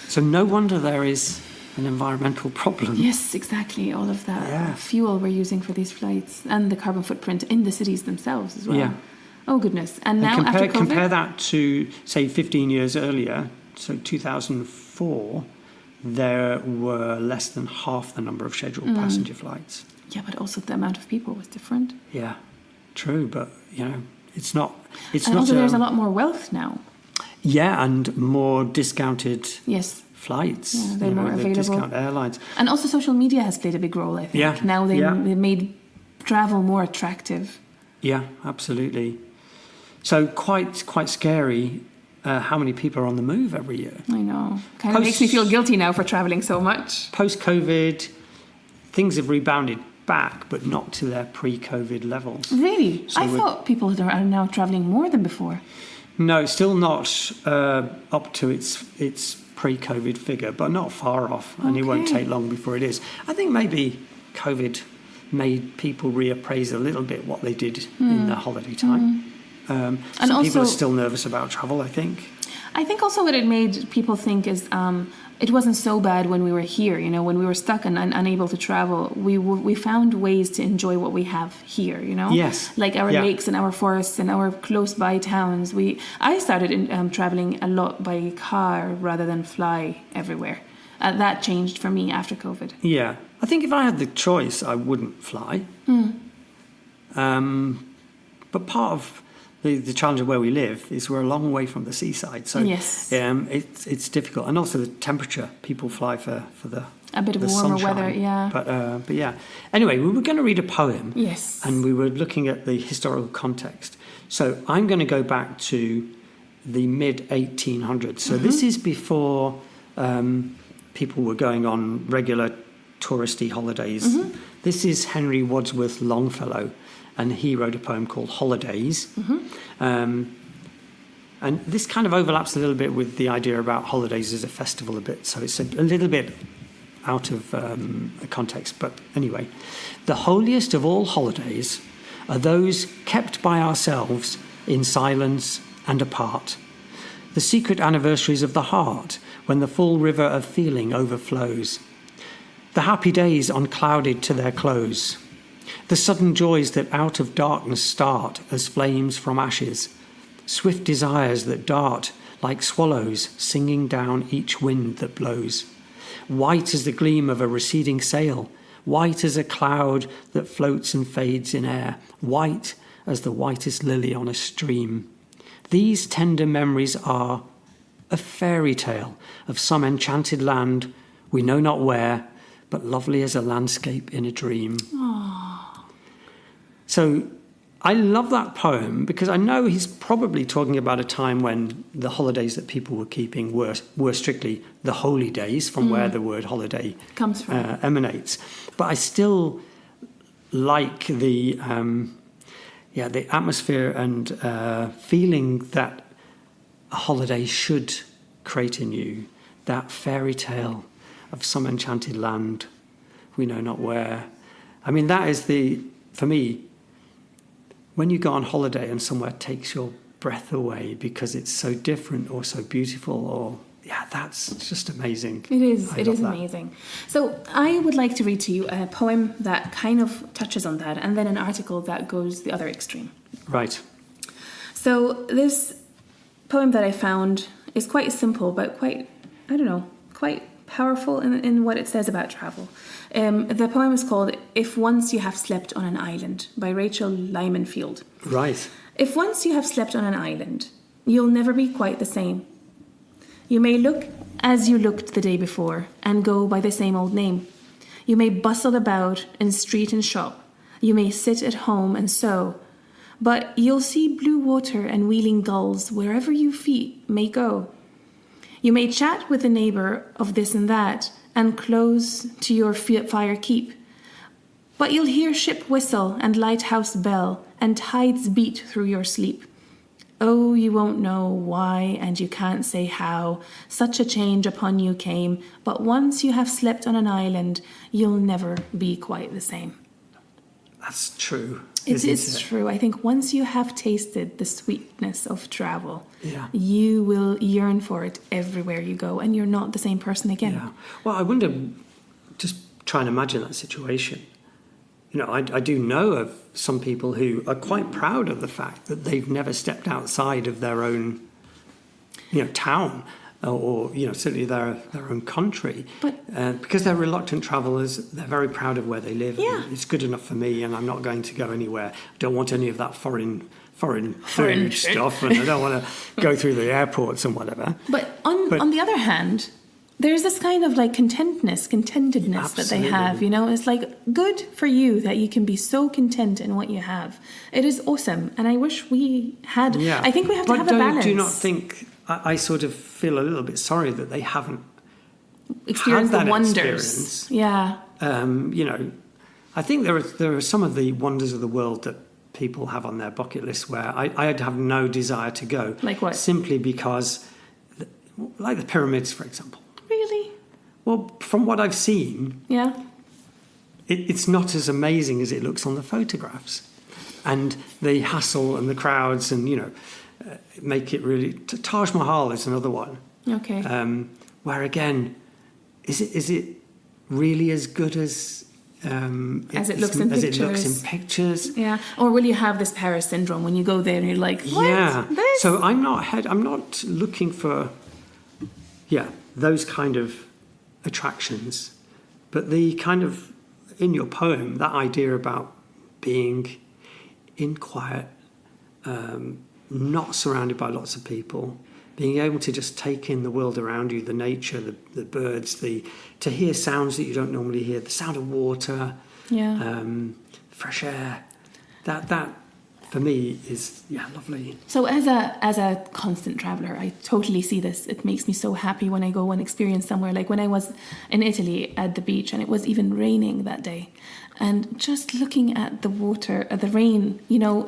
So no wonder there is an environmental problem. Yes, exactly. All of that fuel we're using for these flights and the carbon footprint in the cities themselves as well. Yeah. Oh, goodness. And now after COVID... Compare that to, say, 15 years earlier, so 2004, there were less than half the number of scheduled passenger flights. Yeah, but also the amount of people was different. Yeah, true, but, it's not... And also there's a lot more wealth now. Yeah, and more discounted... Yes. Flights. Yeah, they're more available. Discount airlines. And also social media has played a big role, I think. Yeah. Now they made travel more attractive. Yeah, absolutely. So quite scary how many people are on the move every year. I know. Kind of makes me feel guilty now for travelling so much. Post-COVID, things have rebounded back, but not to their pre-COVID levels. Really? So I thought people are now travelling more than before. No, still not up to its pre-COVID figure, but not far off, and it won't take long before it is. I think maybe COVID made people reappraise a little bit what they did in the holiday time. And some people are still nervous about travel, I think. I think also what it made people think is it wasn't so bad when we were here, when we were stuck and unable to travel. We found ways to enjoy what we have here, Yes. Like our lakes and our forests and our close by towns. I started traveling a lot by car rather than fly everywhere. That changed for me after COVID. Yeah. I think if I had the choice, I wouldn't fly. But part of the challenge of where we live is we're a long way from the seaside, so it's difficult, and also the temperature. People fly for a bit of warmer sunshine. weather, yeah. But yeah. Anyway, we were going to read a poem, yes, and we were looking at the historical context. So I'm going to go back to the mid 1800s. So this is before people were going on regular touristy holidays. This is Henry Wadsworth Longfellow. And he wrote a poem called Holidays. And this kind of overlaps a little bit with the idea about holidays as a festival a bit. So it's a little bit out of context. But anyway, the holiest of all holidays are those kept by ourselves in silence and apart. The secret anniversaries of the heart when the full river of feeling overflows. The happy days unclouded to their close. The sudden joys that out of darkness start as flames from ashes, swift desires that dart like swallows singing down each wind that blows, white as the gleam of a receding sail, white as a cloud that floats and fades in air, white as the whitest lily on a stream. These tender memories are a fairy tale of some enchanted land, we know not where, but lovely as a landscape in a dream. So I love that poem because I know he's probably talking about a time when the holidays that people were keeping were strictly the holy days, from where the word holiday comes from, emanates. But I still like the atmosphere and feeling that a holiday should create in you, that fairy tale of some enchanted land, we know not where. I mean, that is for me, when you go on holiday and somewhere takes your breath away because it's so different or so beautiful, that's just amazing. It is amazing. So I would like to read to you a poem that kind of touches on that, and then an article that goes the other extreme. Right. So this poem that I found is quite simple, but quite powerful in what it says about travel. The poem is called If Once You Have Slept on an Island by Rachel Lyman. Right. If once you have slept on an island, you'll never be quite the same. You may look as you looked the day before and go by the same old name. You may bustle about in street and shop. You may sit at home and sew. But you'll see blue water and wheeling gulls wherever your feet may go. You may chat with a neighbour of this and that, and close to your fire keep. But you'll hear ship whistle and lighthouse bell, and tides beat through your sleep. Oh, you won't know why, and you can't say how, such a change upon you came, but once you have slept on an island, you'll never be quite the same. That's true. It's true. I think once you have tasted the sweetness of travel, Yeah. you will yearn for it everywhere you go, and you're not the same person again. Yeah. Well, I wonder, just try and imagine that situation. You know, I do know of some people who are quite proud of the fact that they've never stepped outside of their own, town, or certainly their own country. But because they're reluctant travelers, they're very proud of where they live. Yeah. It's good enough for me, and I'm not going to go anywhere. I don't want any of that foreign food stuff, and I don't want to go through the airports and whatever. But on the other hand, there's this kind of like contentedness that they have, It's like good for you that you can be so content in what you have. It is awesome, and I wish we had. Yeah. I think we have to have a balance. Do you not think? I sort of feel a little bit sorry that they haven't experienced had the that wonders. experience. Yeah. I think there are some of the wonders of the world that people have on their bucket list where I'd have no desire to go. Like what? Simply because, like the pyramids, for example. Really? Well, from what I've seen, Yeah. it's not as amazing as it looks on the photographs. And the hassle and the crowds and, make it really... Taj Mahal is another one. Okay. Where, again, is it really as good as it looks in pictures? Yeah. Or will you have this Paris syndrome when you go there and you're like, what? Yeah. This? So I'm not looking for, those kind of attractions. But the kind of, in your poem, that idea about being in quiet, not surrounded by lots of people, being able to just take in the world around you, the nature, the birds, to hear sounds that you don't normally hear, the sound of water, fresh air. That for me is lovely. So as a constant traveller, I totally see this. It makes me so happy when I go and experience somewhere. Like when I was in Italy at the beach, and it was even raining that day. And just looking at the water, the rain,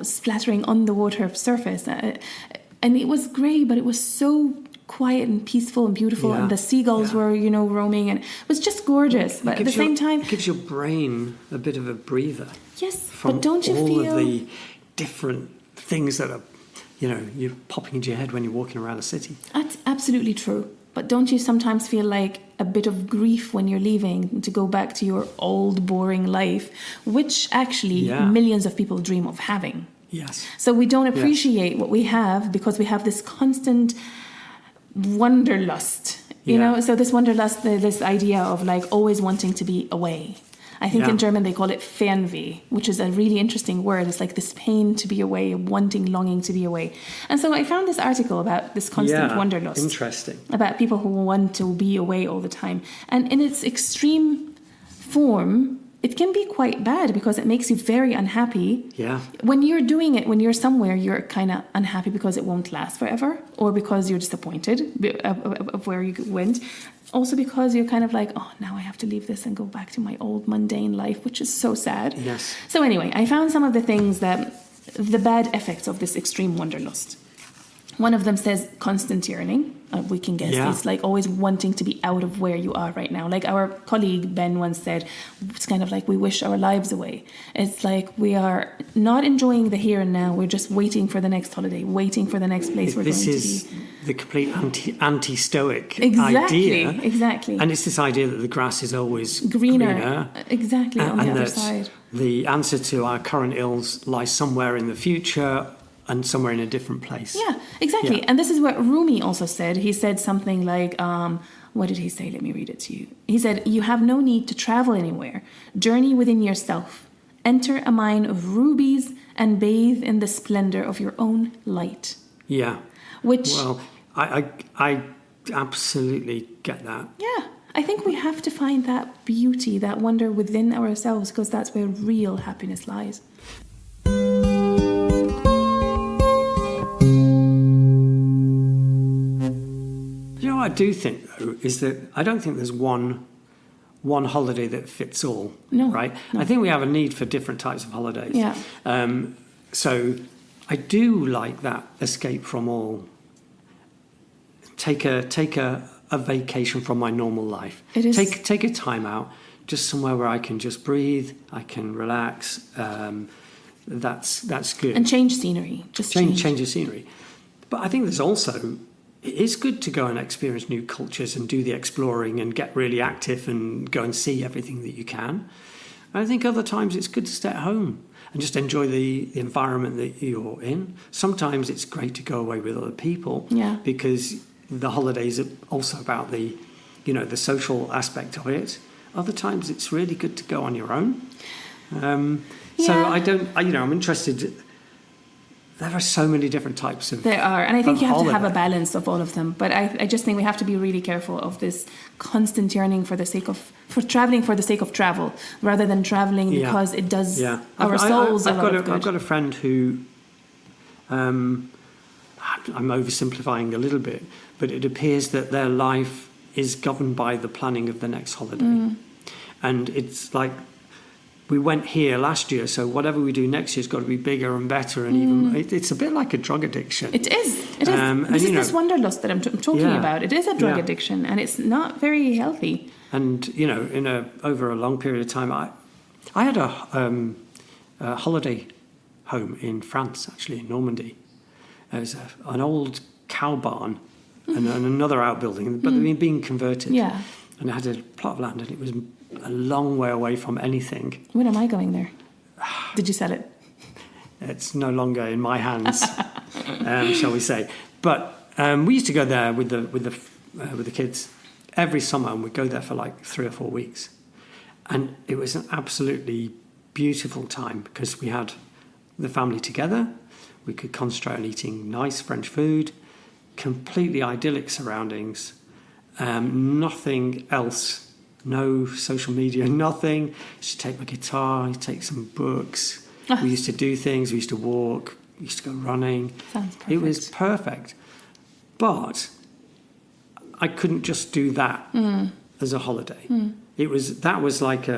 splattering on the water surface. And it was grey, but it was so quiet and peaceful and beautiful. Yeah. And the seagulls were, roaming. And it was just gorgeous. But at the same time... It gives your brain a bit of a breather. Yes, from but don't you all feel... of the different things that are, you're popping into your head when you're walking around a city. That's absolutely true. But don't you sometimes feel like a bit of grief when you're leaving to go back to your old, boring life, which actually millions of people dream of having? Yes. So we don't appreciate what we have because we have this constant wanderlust, So this wanderlust, this idea of like always wanting to be away. I think in German they call it Fernweh, which is a really interesting word. It's like this pain to be away, wanting, longing to be away. And so I found this article about this constant wanderlust. Interesting. About people who want to be away all the time. And in its extreme form, it can be quite bad because it makes you very unhappy. Yeah. When you're doing it, when you're somewhere, you're kind of unhappy because it won't last forever, or because you're disappointed of where you went. Also because you're kind of like, oh, now I have to leave this and go back to my old mundane life, which is so sad. Yes. So anyway, I found some of the things the bad effects of this extreme wanderlust. One of them says constant yearning. We can guess it's like always wanting to be out of where you are right now. Like our colleague Ben once said, it's kind of like we wish our lives away. It's like we are not enjoying the here and now. We're just waiting for the next holiday, waiting for the next place we're going to be. This is the complete anti-stoic idea. Exactly. And it's this idea that the grass is always greener. Exactly, on the other that side. The answer to our current ills lies somewhere in the future and somewhere in a different place. Yeah, exactly. Yeah. And this is what Rumi also said. He said something like, what did he say? Let me read it to you. He said, you have no need to travel anywhere. Journey within yourself. Enter a mine of rubies and bathe in the splendor of your own light. Yeah. Which... Well, I absolutely get that. Yeah. I think we have to find that beauty, that wonder within ourselves, because that's where real happiness lies. I do think, though, is that I don't think there's one holiday that fits all. No, right? No. I think we have a need for different types of holidays. Yeah. So I do like that escape from all. Take a vacation from my normal life. It is. Take a time out. just somewhere where I can just breathe, I can relax. That's good. And change scenery. Just change the scenery. But I think there's also, it is good to go and experience new cultures and do the exploring and get really active and go and see everything that you can. And I think other times it's good to stay at home and just enjoy the environment that you're in. Sometimes it's great to go away with other people because the holidays are also about the social aspect of it. Other times it's really good to go on your own. So I'm interested. There are so many different types of There are, and I think you have holiday. to have a balance of all of them. But I just think we have to be really careful of this constant yearning for traveling for the sake of travel, rather than traveling because it does our souls a lot of good. I've got a friend who, I'm oversimplifying a little bit, but it appears that their life is governed by the planning of the next holiday. And it's like, we went here last year, so whatever we do next year's got to be bigger and better, and even it's a bit like a drug addiction. It is. This is this wanderlust that I'm talking about. It is a drug addiction, and it's not very healthy. And over a long period of time, I had a holiday home in France, actually in Normandy. It was an old cow barn and another outbuilding, but they've been being converted. Yeah. And I had a plot of land, and it was a long way away from anything. When am I going there? Did you sell it? It's no longer in my hands, shall we say? But we used to go there with the kids every summer, and we'd go there for like 3 or 4 weeks, and it was an absolutely beautiful time because we had the family together. We could concentrate on eating nice French food, completely idyllic surroundings, nothing else. No social media, nothing. Just take my guitar, take some books. We used to do things. We used to walk. We used to go running. Sounds perfect. It was perfect. But I couldn't just do that as a holiday. That was like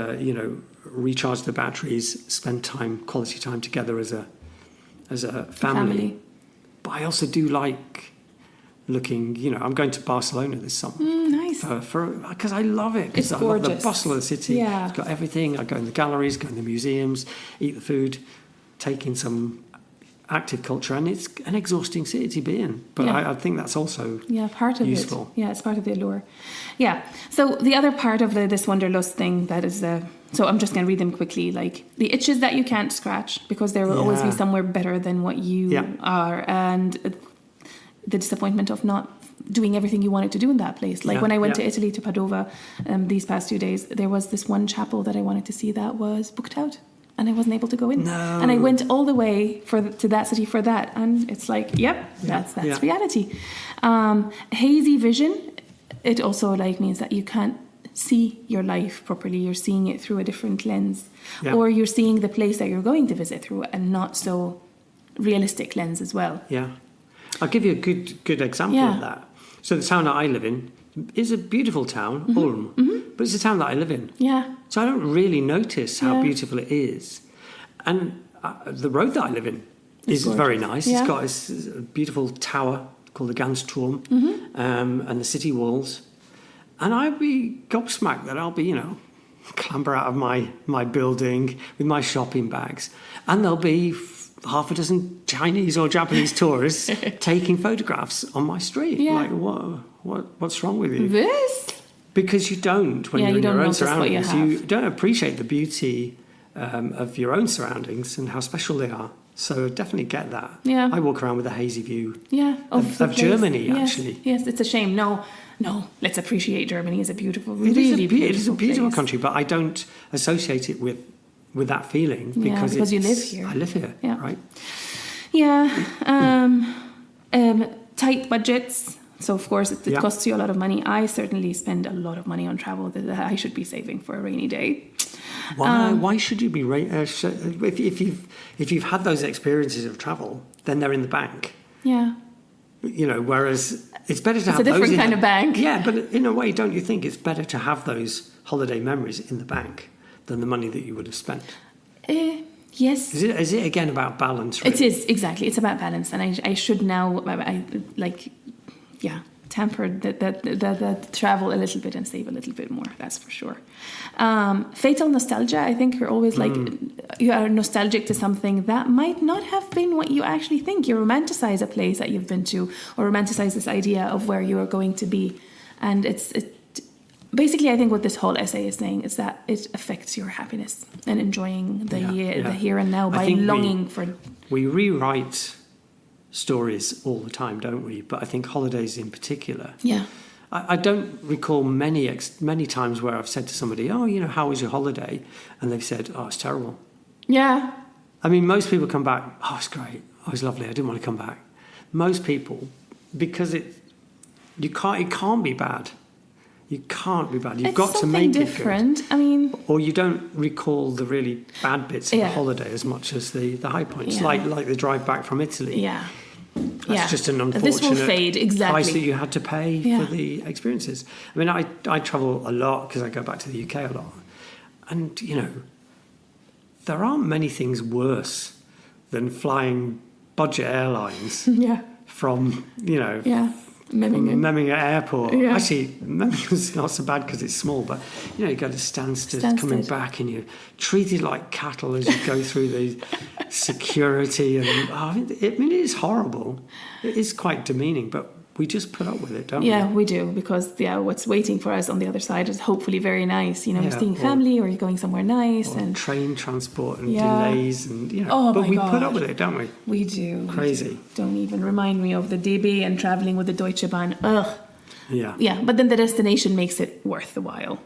recharge the batteries, spend quality time together as a family. But I also do like looking. I'm going to Barcelona this summer. Nice. Because I love it. It's gorgeous. I love the bustle of the city. Yeah. It's got everything. I go in the galleries, go in the museums, eat the food, take in some active culture, and it's an exhausting city to be in. But I think that's also part of useful. It. Yeah, it's part of the allure. Yeah. So the other part of this wanderlust thing that is so I'm just going to read them quickly. Like the itches that you can't scratch because there will always be somewhere better than what you are, and the disappointment of not doing everything you wanted to do in that place. Like when I went to Italy, to Padova, these past 2 days, there was this one chapel that I wanted to see that was booked out, and I wasn't able to go in. No. And I went all the way to that city for that, and it's like, that's reality. Hazy vision. It also means that you can't see your life properly. You're seeing it through a different lens, or you're seeing the place that you're going to visit through a not so realistic lens as well. Yeah. I'll give you a good example of that. So the town that I live in is a beautiful town, Ulm, but it's a town that I live in. Yeah. So I don't really notice how beautiful it is. And the road that I live in is very nice. Yeah. It's got a beautiful tower called the Gansturm, and the city walls. And I'd be gobsmacked that I'll be, clamber out of my building with my shopping bags, and there'll be half a dozen Chinese or Japanese tourists taking photographs on my street. Yeah. Like, what's wrong with you? This? Because you don't, when you're in your own surroundings, you don't appreciate the beauty of your own surroundings and how special they are. So definitely get that. Yeah. I walk around with a hazy view of Germany, actually. Yes, it's a shame. No, let's appreciate Germany as a beautiful, It is a beautiful place. country, but I don't associate it with that feeling because you live here. I live here, right? Yeah. Tight budgets. So, of course, it costs you a lot of money. I certainly spend a lot of money on travel that I should be saving for a rainy day. Why should you be... if you've had those experiences of travel, then they're in the bank. Yeah. Whereas it's better to have those... It's a different kind of bank. Yeah, but in a way, don't you think it's better to have those holiday memories in the bank than the money that you would have spent? Yes. Is it again about balance? Really? It is, exactly. It's about balance. And I should now, temper the travel a little bit and save a little bit more. That's for sure. Fatal nostalgia. I think you're always like you are nostalgic to something that might not have been what you actually think. You romanticize a place that you've been to, or romanticize this idea of where you are going to be, and it's basically, I think what this whole essay is saying is that it affects your happiness and enjoying the here and now by longing for. We rewrite stories all the time, don't we? But I think holidays in particular. Yeah. I don't recall many times where I've said to somebody, "Oh, how was your holiday?" And they've said, "Oh, it's terrible." Yeah. I mean, most people come back, "Oh, it's great. Oh, it was lovely. I didn't want to come back." Most people, because it can't be bad. You can't be bad. You've got to make different. it good. I mean, or you don't recall the really bad bits of the holiday as much as the high points, like the drive back from Italy. Yeah, that's just an unfortunate this will fade, exactly. price that you had to pay for the experiences. I mean, I travel a lot because I go back to the UK a lot, and there aren't many things worse than flying budget airlines. From Memmingen Airport. Yeah. Actually, Memmingen's not so bad because it's small, but you go to Stansted coming back, and you're treated like cattle as you go through the security. And I mean, it is horrible. It is quite demeaning, but we just put up with it, don't we? Yeah, we do, because what's waiting for us on the other side is hopefully very nice. You're seeing family, or you're going somewhere nice, and train transport and delays, and but we put up with it, don't we? We do. Crazy. Don't even remind me of the DB and traveling with the Deutsche Bahn. Ugh. Yeah. Yeah, but then the destination makes it worth the while.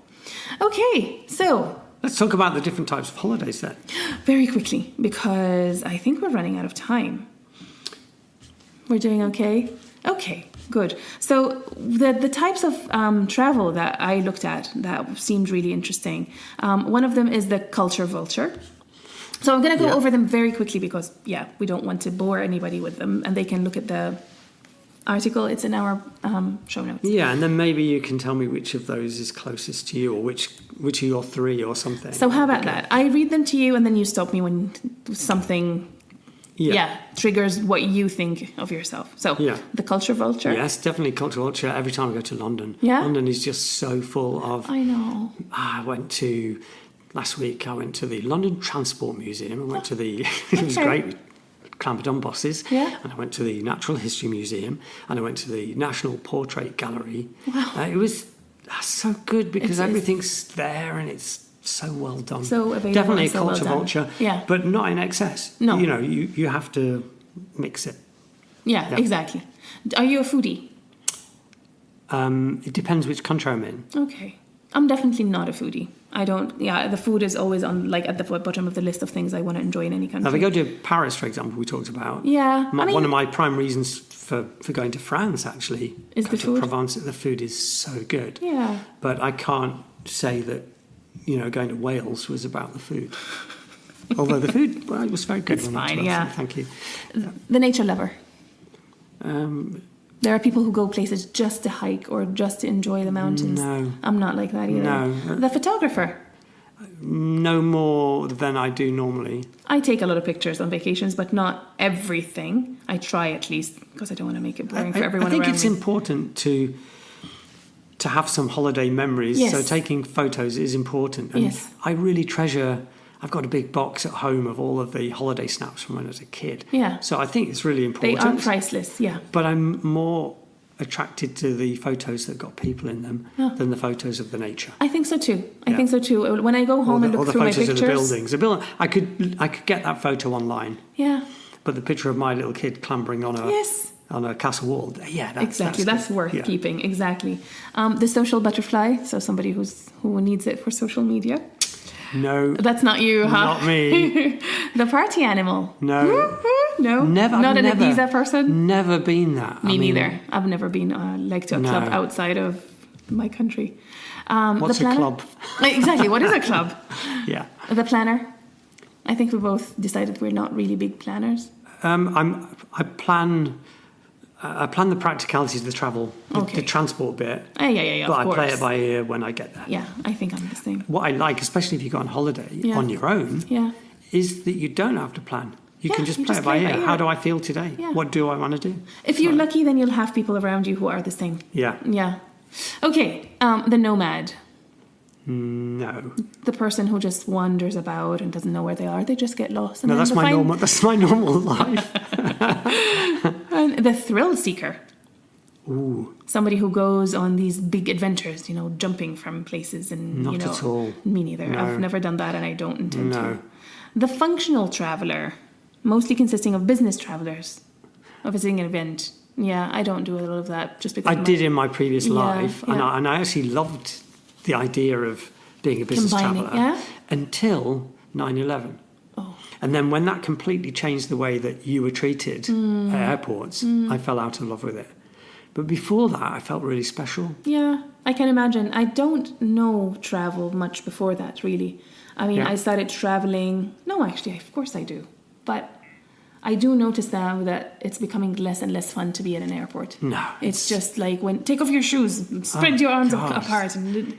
Okay, so let's talk about the different types of holidays then. Very quickly, because I think we're running out of time. We're doing okay? Okay, good. So the types of travel that I looked at that seemed really interesting, one of them is the culture vulture. So I'm going to go over them very quickly because, we don't want to bore anybody with them, and they can look at the article. It's in our show notes. Yeah, and then maybe you can tell me which of those is closest to you, or which are your three or something. So how about that? I read them to you, and then you stop me when something... triggers what you think of yourself. So, the culture vulture. Yes, definitely culture vulture. Every time I go to London, London is just so full of... I know. Last week, I went to the London Transport Museum. I went to the... It was great. Clambered on buses. Yeah. And I went to the Natural History Museum, and I went to the National Portrait Gallery. Wow. It was so good because everything's there and it's so well done. So available. Definitely a so culture vulture. Yeah. But not in excess. No. You have to mix it. Yeah, exactly. Are you a foodie? It depends which country I'm in. Okay. I'm definitely not a foodie. I don't... Yeah, the food is always on, at the bottom of the list of things I want to enjoy in any country. Now, if I go to Paris, for example, we talked about. Yeah. One of my prime reasons for going to France, actually, is the food. Provence, the food is so good. Yeah. But I can't say that, going to Wales was about the food. Although the food it was very good. It's fine, yeah. Thank you. The nature lover. There are people who go places just to hike or just to enjoy the mountains. No. I'm not like that either. No. The photographer. No more than I do normally. I take a lot of pictures on vacations, but not everything. I try at least, because I don't want to make it boring for everyone around me. I think it's important to have some holiday memories. Yes. So taking photos is important. And yes. I really treasure... I've got a big box at home of all of the holiday snaps from when I was a kid. Yeah. So I think it's really important. They are priceless, yeah. But I'm more attracted to the photos that got people in them than the photos of the nature. I think so too. I think so too. When I go home and look through my pictures... Or the photos of the buildings. I could get that photo online. Yeah. But the picture of my little kid clambering on a castle wall, that's worth keeping. Exactly. The social butterfly, so somebody who needs it for social media. No. That's not you, huh? Not me. The party animal. No. No. Never. Not an Ibiza person? Never been that. Me neither. I've never been to a club outside of my country. What's a club? Exactly. What is a club? Yeah. The planner. I think we both decided we're not really big planners. I plan the practicalities of the travel, the transport bit. Yeah, but I play it by ear when I get there. Yeah, I think I'm the same. What I like, especially if you go on holiday on your own, is that you don't have to plan. You can just play it by ear. How do I feel today? Yeah. What do I want to do? If you're lucky, then you'll have people around you who are the same. Yeah. Yeah. Okay, the nomad. No. The person who just wanders about and doesn't know where they are. They just get lost. And No, that's my normal. That's my normal life. And the thrill seeker. Ooh. Somebody who goes on these big adventures, jumping from places and Not at all. Me neither. No. I've never done that and I don't intend No. to. The functional traveler, mostly consisting of business travelers, of visiting an event. Yeah, I don't do a lot of that just because I did in my previous life, yeah. and I actually loved the idea of being a business Combining, traveller yeah? until 9/11. Oh. And then when that completely changed the way that you were treated at airports, I fell out of love with it. But before that, I felt really special. Yeah, I can imagine. I don't know travel much before that, really. I mean, I started traveling. No, actually, of course I do. But I do notice now that it's becoming less and less fun to be at an airport. No. It's just like take off your shoes, spread your arms apart. And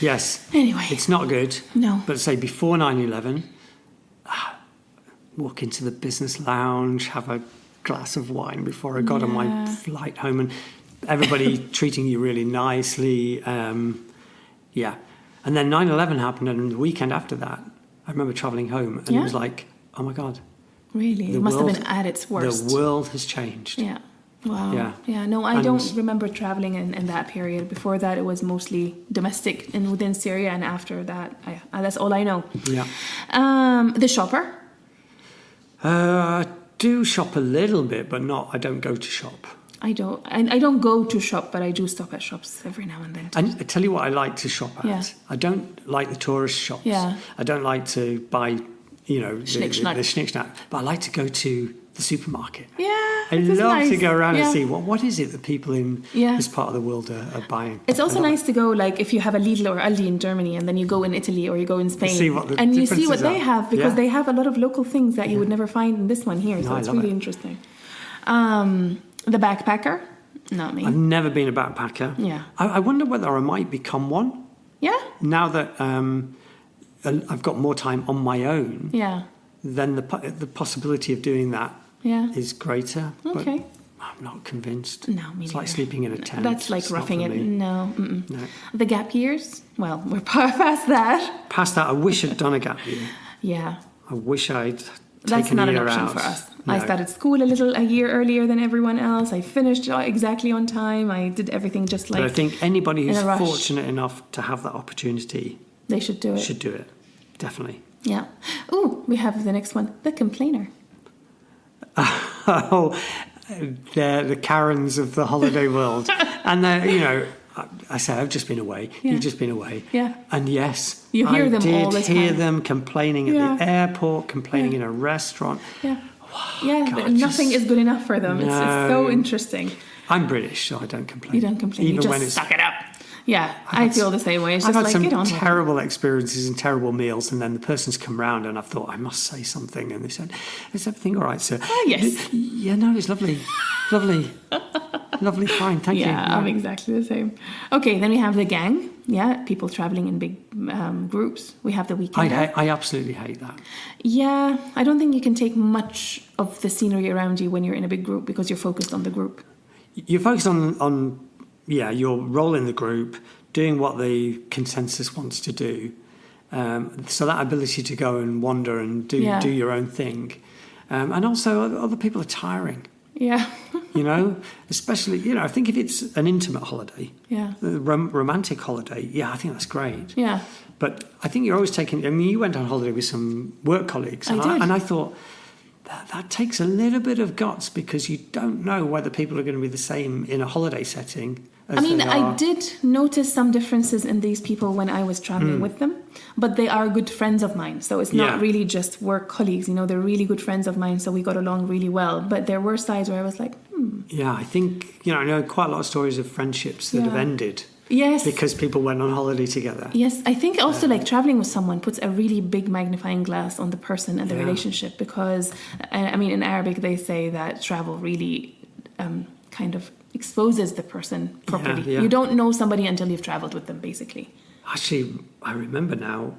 Yes. Anyway. It's not good. No. But say before 9/11, walk into the business lounge, have a glass of wine before I got on my flight home, and everybody treating you really nicely. Yeah. And then 9/11 happened, and the weekend after that, I remember travelling home, and it was like, oh my God. Really? It must have been at its worst. The world has changed. Yeah. Wow. Yeah. Yeah. No, I don't remember traveling in that period. Before that, it was mostly domestic and within Syria, and after that, that's all I know. Yeah. The shopper. I do shop a little bit, but I don't go to shop. I don't go to shop, but I do stop at shops every now and then. And I tell you what I like to shop at. Yeah. I don't like the tourist shops. Yeah. I don't like to buy, the schnick-schnack. But I like to go to the supermarket. Yeah. I love to go around and Yeah. see what is it that people in this part of the world are buying. It's also nice to go, like, if you have a Lidl or Aldi in Germany and then you go in Italy or you go in Spain See what the and you see differences what they are. have, because Yeah. they have a lot of local things that you would never find in this one here. So No, I it's love really it. interesting. The backpacker. Not me. I've never been a backpacker. Yeah. I wonder whether I might become one Yeah? now that I've got more time on my own. Yeah. Then the possibility of doing that Yeah. is greater. Okay. But I'm not convinced. No, me It's like neither. sleeping in a tent. That's like It's not roughing for it. me. No. Mm-mm. No. The gap years. Well, we're past that. Past that, I wish I'd done a gap year. Yeah. I wish I'd That's taken not a an year option out. for us. No. I started school a year earlier than everyone else. I finished exactly on time. I did everything just like But I think anybody who's in a rush. fortunate enough to have that opportunity they should do it. should do it. Definitely. Yeah. Oh, we have the next one. The complainer. Oh, they're the Karens of the holiday world. And I say, I've just been away. Yeah. You've just been away. Yeah. And yes, You hear I them did all the hear time. them complaining at Yeah. the airport, complaining in a restaurant. Yeah. Yeah, God, nothing just- is good enough for them. It's so No. interesting. I'm British, so I don't complain. You don't complain. Even You when just it's suck it up. Yeah, I feel the same way. It's I've just had like, some get on with it. terrible experiences and terrible meals, and then the person's come round, and I've thought I must say something, and they said, "Is everything all right, sir?" Oh, yes. Yeah, no, it's lovely, lovely, lovely, fine, thank you. Yeah, No. I'm exactly the same. Okay, then we have the gang. Yeah, people traveling in big groups. We have the weekend. I absolutely hate that. Yeah, I don't think you can take much of the scenery around you when you're in a big group because you're focused on the group. You're focused on your role in the group, doing what the consensus wants to do. So that ability to go and wander and do your own thing. And also other people are tiring, Yeah. especially, I think if it's an intimate holiday, Yeah. a romantic holiday, I think that's great. Yeah. But I think you're always you went on holiday with some work colleagues. I did. And I thought, that takes a little bit of guts because you don't know whether people are going to be the same in a holiday setting as they are. I did notice some differences in these people when I was traveling with them, but they are good friends of mine. So it's not really just work colleagues, they're really good friends of mine. So we got along really well. But there were sides where I was like, Yeah, I think, I know quite a lot of stories of friendships that have ended. Yes. Because people went on holiday together. Yes, I think also like traveling with someone puts a really big magnifying glass on the person and the relationship because, in Arabic they say that travel really kind of exposes the person properly. Yeah. You don't know somebody until you've traveled with them, basically. Actually, I remember now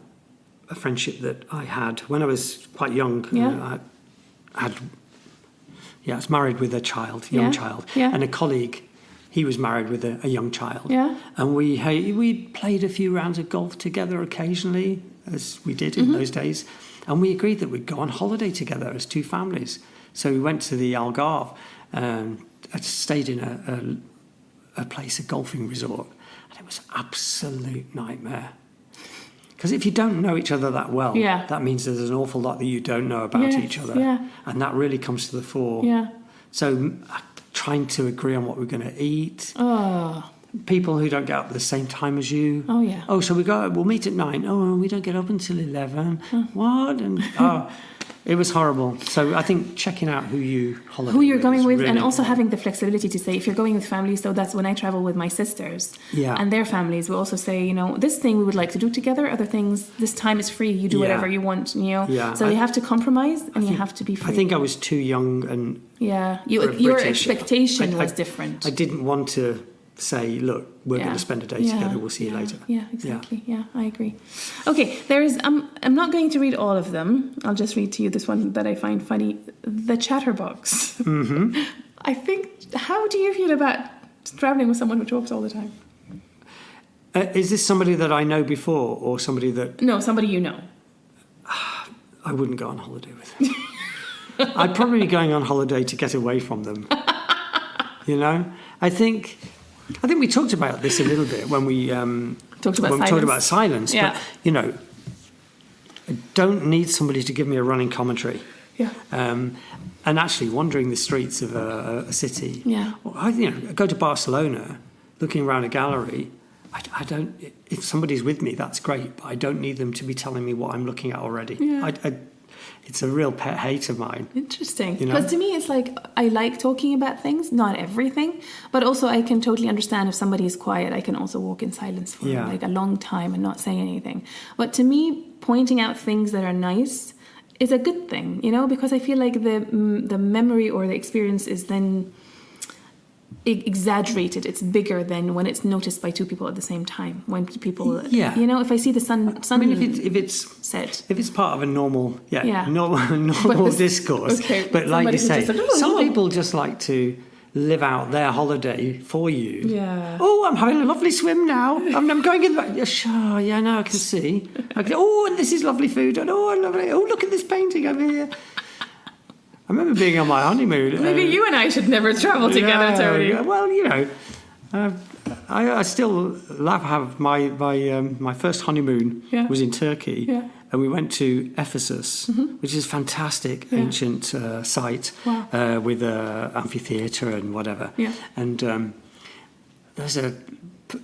a friendship that I had when I was quite young. Yeah. was married with a child, young child, and a colleague. He was married with a young child. Yeah. And we played a few rounds of golf together occasionally, as we did in those days. And we agreed that we'd go on holiday together as two families. So we went to the Algarve. I stayed in a place, a golfing resort. And it was an absolute nightmare. Because if you don't know each other that well, that means there's an awful lot that you don't know about each other. Yeah. And that really comes to the fore. Yeah. So trying to agree on what we're going to eat. Oh. People who don't get up at the same time as you. Oh, yeah. Oh, so we'll meet at 9. Oh, we don't get up until 11. What? And it was horrible. So I think checking out who you're going with, really and also having the flexibility to say, if you're going with families, so that's when I travel with my sisters and their families, will also say, this thing we would like to do together, other things, this time is free, you do whatever you want, So you have to compromise and you have to be free. I think I was too young and your expectation was different. I didn't want to say, look, we're going to spend a day together, we'll see you later. Yeah, exactly. Yeah, I agree. Okay, there's I'm not going to read all of them. I'll just read to you this one that I find funny. The Chatterbox. Mm-hmm. I think, how do you feel about traveling with someone who talks all the time? Is this somebody that I know before or somebody that... No, somebody you know. I wouldn't go on holiday with them. I'd probably be going on holiday to get away from them. I think we talked about this a little bit when we talked about silence. Yeah. But I don't need somebody to give me a running commentary. Yeah. And actually wandering the streets of a city. Yeah. I go to Barcelona, looking around a gallery. I don't. If somebody's with me, that's great. But I don't need them to be telling me what I'm looking at already. Yeah. It's a real pet hate of mine. Interesting. Because to me, it's like, I like talking about things, not everything. But also, I can totally understand if somebody is quiet, I can also walk in silence for like a long time and not say anything. But to me, pointing out things that are nice is a good thing, because I feel like the memory or the experience is then exaggerated. It's bigger than when it's noticed by two people at the same time. When people, if I see the sun. I mean, if it's set, if it's part of a normal discourse. Okay, but like you say, some people just like to live out their holiday for you. Yeah. Oh, I'm having a lovely swim now. I'm going in the back. Sure, yeah, no, I can see. And this is lovely food. And lovely. Oh, look at this painting over here. I remember being on my honeymoon. Maybe you and I should never travel together, Tony. Well, I still have my first honeymoon was in Turkey, and we went to Ephesus, which is a fantastic ancient site with an amphitheatre and whatever. Yeah. And there's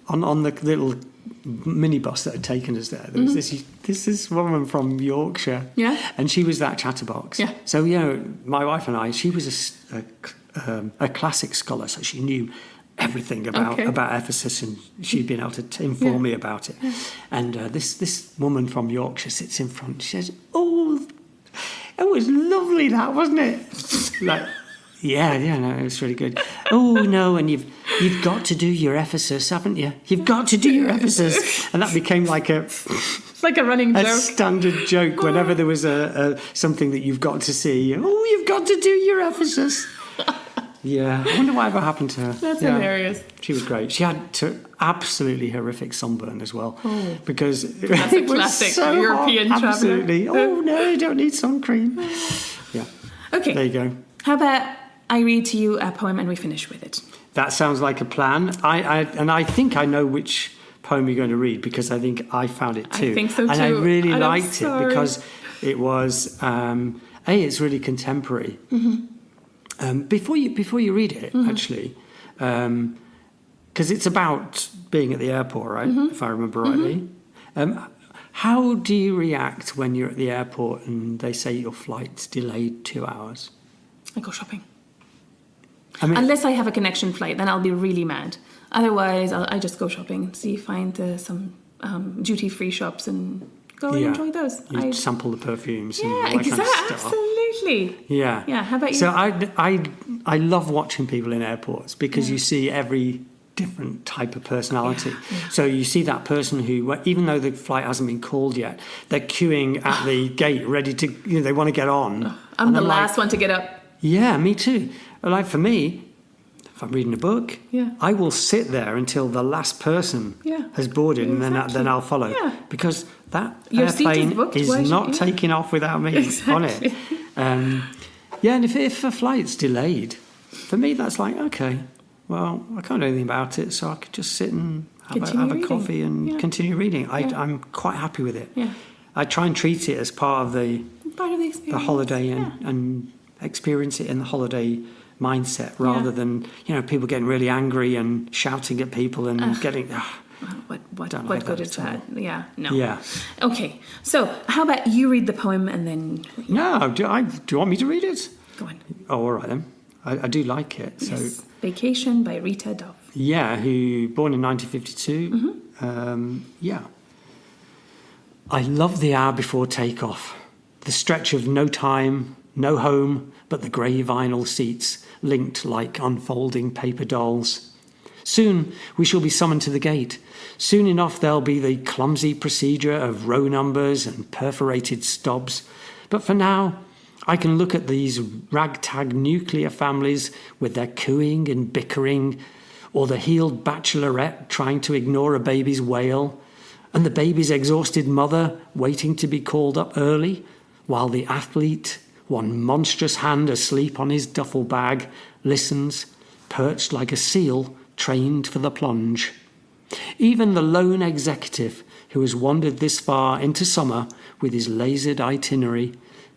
on the little minibus that had taken us there. There was this woman from Yorkshire, and she was that chatterbox. Yeah. So my wife and I, she was a classic scholar, so she knew everything about Ephesus, and she'd been able to inform me about it. Yeah. And this woman from Yorkshire sits in front. She says, "Oh, it was lovely, that wasn't it?" Like. Yeah, no, it was really good. Oh, no, and you've got to do your Ephesus, haven't you? You've got to do your Ephesus. And that became like a running joke. A standard joke whenever there was something that you've got to see. Oh, you've got to do your Ephesus. Yeah, I wonder whatever happened to her. That's hilarious. She was great. She had absolutely horrific sunburn as well. Oh, because that's a classic so European traveller. Absolutely. Oh, no, you don't need sun cream. Yeah. Okay. There you go. How about I read to you a poem and we finish with it? That sounds like a plan. I think I know which poem you're going to read because I think I found it too. I think so too. And I really liked it because it was it's really contemporary. Mm-hmm. Before you read it, actually, because it's about being at the airport, right? Mm-hmm. If I remember rightly. Mm-hmm. How do you react when you're at the airport and they say your flight's delayed 2 hours? I go shopping. Unless I have a connection flight, then I'll be really mad. Otherwise, I just go shopping and find some duty-free shops and go and enjoy those. You sample the perfumes and all that exactly, kind of stuff. Absolutely. Yeah. How about you? So I love watching people in airports because you see every different type of personality. So you see that person who, even though the flight hasn't been called yet, they're queuing at the gate, ready to, they want to get on. I'm the last one to get up. Yeah, me too. Like for me, if I'm reading a book, I will sit there until the last person has boarded, and then I'll follow. Yeah. Because that airplane is not taking off without me on it. And if a flight's delayed, for me that's like, okay, well, I can't do anything about it, so I could just sit and have a coffee and continue reading. I'm quite happy with it. Yeah. I try and treat it as part of the experience. The holiday and experience it in the holiday mindset rather than people getting really angry and shouting at people and getting what good is that? Yeah, no. Yeah. Okay, so how about you read the poem and then? No, do you want me to read it? Go on. Oh, all right then. I do like it. Yes. So Vacation by Rita Dove. Yeah, who born in 1952. I love the hour before takeoff. The stretch of no time, no home, but the grey vinyl seats linked like unfolding paper dolls. Soon we shall be summoned to the gate. Soon enough there'll be the clumsy procedure of row numbers and perforated stobs. But for now, I can look at these ragtag nuclear families with their cooing and bickering, or the heeled bachelorette trying to ignore a baby's wail, and the baby's exhausted mother waiting to be called up early, while the athlete, one monstrous hand asleep on his duffel bag, listens, perched like a seal trained for the plunge. Even the lone executive who has wandered this far into summer with his lasered itinerary,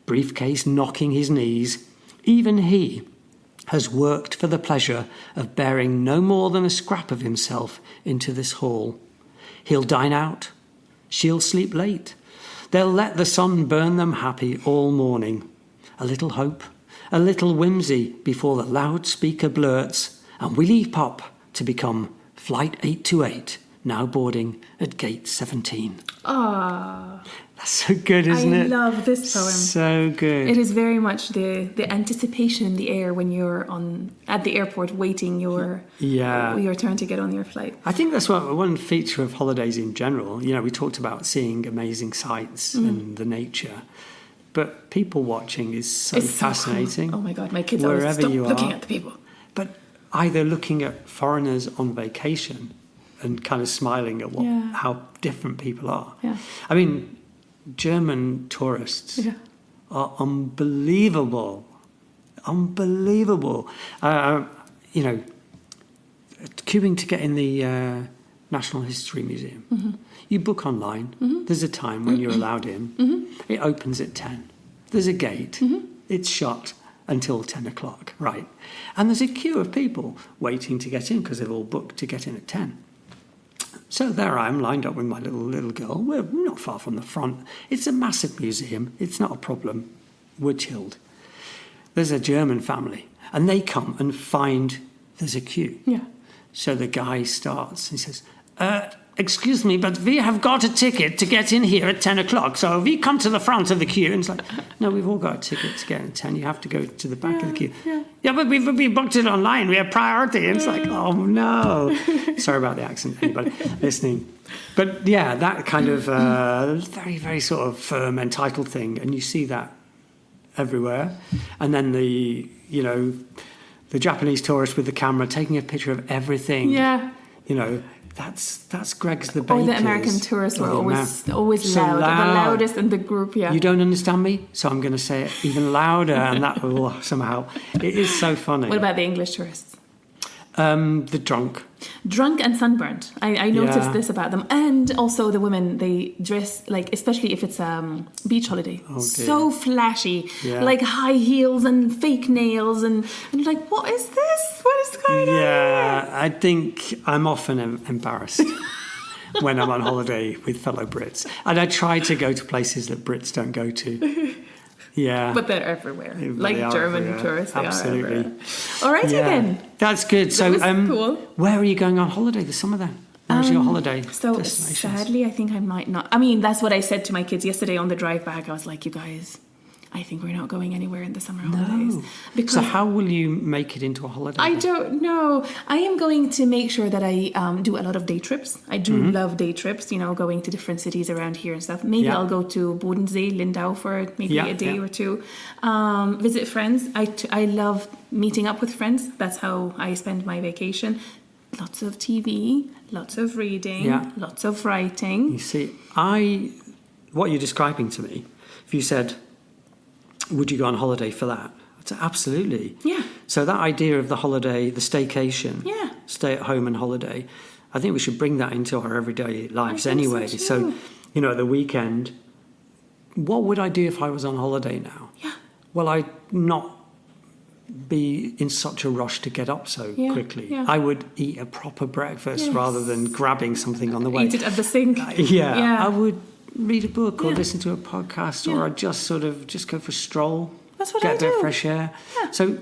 briefcase knocking his knees, even he has worked for the pleasure of bearing no more than a scrap of himself into this hall. He'll dine out. She'll sleep late. They'll let the sun burn them happy all morning. A little hope, a little whimsy before the loudspeaker blurts, and we leap up to become Flight 828, now boarding at Gate 17. Ah, that's so good, isn't it? I love this poem. So good. It is very much the anticipation in the air when you're at the airport waiting your turn to get on your flight. I think that's one feature of holidays in general. We talked about seeing amazing sights and the nature. But people watching is so fascinating. Cool. Oh my God, my kids always stop looking at the people. But either looking at foreigners on vacation and kind of smiling at how different people are. Yeah. I mean, German tourists are unbelievable. Unbelievable. Queuing to get in the National History Museum. Mm-hmm. You book online. Mm-hmm. There's a time when you're allowed in. Mm-hmm. It opens at 10. There's a gate. Mm-hmm. It's shut until 10 o'clock, right? And there's a queue of people waiting to get in because they've all booked to get in at 10. So there I am, lined up with my little girl. We're not far from the front. It's a massive museum. It's not a problem. We're chilled. There's a German family, and they come and find there's a queue. Yeah. So the guy starts. He says, excuse me, but we have got a ticket to get in here at 10 o'clock. So we come to the front of the queue. And it's like, no, we've all got a ticket to get in at 10. You have to go to the back of the queue. Yeah, but we booked it online. We have priority. And it's like, oh, no. Sorry about the accent, anybody listening. But, yeah, that kind of very, very sort of firm, entitled thing. And you see that everywhere. And then the Japanese tourist with the camera taking a picture of everything. Yeah. That's Greg's the Bakers. Or the American tourists were always so loud. The loudest in the group, You don't understand me, so I'm going to say it even louder, and that will somehow... It is so funny. What about the English tourists? The drunk. Drunk and sunburnt. I noticed this about them. And also the women, they dress, like, especially if it's a beach holiday, so flashy. Yeah. Like high heels and fake nails. And you're like, what is this? What is going on here? I think I'm often embarrassed when I'm on holiday with fellow Brits. And I try to go to places that Brits don't go to. Yeah. But they're everywhere. Like German tourists, they absolutely. are everywhere. All righty then. That's good. That was cool. Where are you going on holiday this summer then? Where's your holiday So sadly, I think I might not. I mean, that's what I said to my kids yesterday on the drive back. I was like, you guys, I think we're not going anywhere in the summer holidays. No. So how will you make it into a holiday? I don't know. I am going to make sure that I do a lot of day trips. I do love day trips, going to different cities around here and stuff. Maybe I'll go to Bodensee, Lindau for maybe a day or two. Visit friends. I love meeting up with friends. That's how I spend my vacation. Lots of TV, lots of reading, lots of writing. You see, what you're describing to me, if you said, would you go on holiday for that? I'd say absolutely. Yeah. So that idea of the holiday, the staycation, stay at home and holiday, I think we should bring that into our everyday lives anyway. So, at the weekend, what would I do if I was on holiday now? Yeah. Well, I'd not be in such a rush to get up so quickly. Yeah. I would eat a proper breakfast rather than grabbing something on the way. Eat it at the sink. I would read a book or listen to a podcast or I'd just just go for a stroll. That's what I do. Get a bit of fresh air. Yeah. So,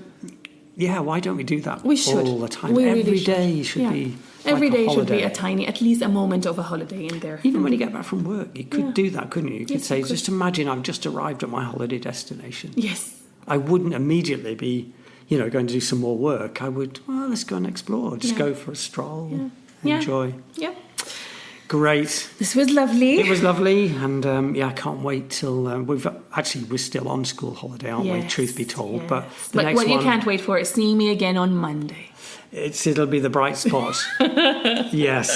why don't we do that we should. all the time? Every day should be Every like day a should be holiday. at least a moment of a holiday in there. Even when you get back from work, you could do that, couldn't you? You could say, you could. just imagine I've just arrived at my holiday destination. Yes. I wouldn't immediately be, going to do some more work. I would, let's go and explore. Just go for a stroll, enjoy. Yeah. Great. This was lovely. It was lovely, and I can't wait till we're still on school holiday, aren't we? Truth be told, but what you can't wait for is seeing me again on Monday. It'll be the bright spot. Yes.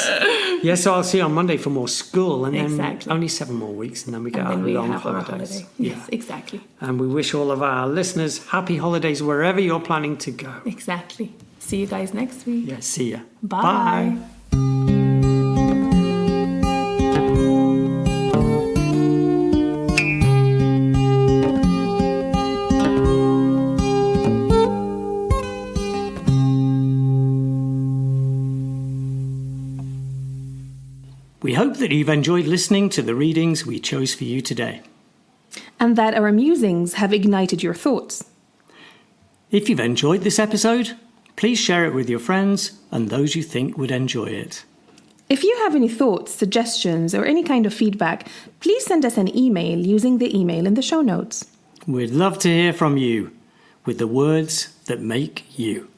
So I'll see you on Monday for more school, and then only 7 more weeks, and then we get our long holidays. Yes, exactly. And we wish all of our listeners happy holidays wherever you're planning to go. Exactly. See you guys next week. Yeah, see ya. Bye. We hope that you've enjoyed listening to the readings we chose for you today. And that our musings have ignited your thoughts. If you've enjoyed this episode, please share it with your friends and those you think would enjoy it. If you have any thoughts, suggestions, or any kind of feedback, please send us an email using the email in the show notes. We'd love to hear from you with the words that make you.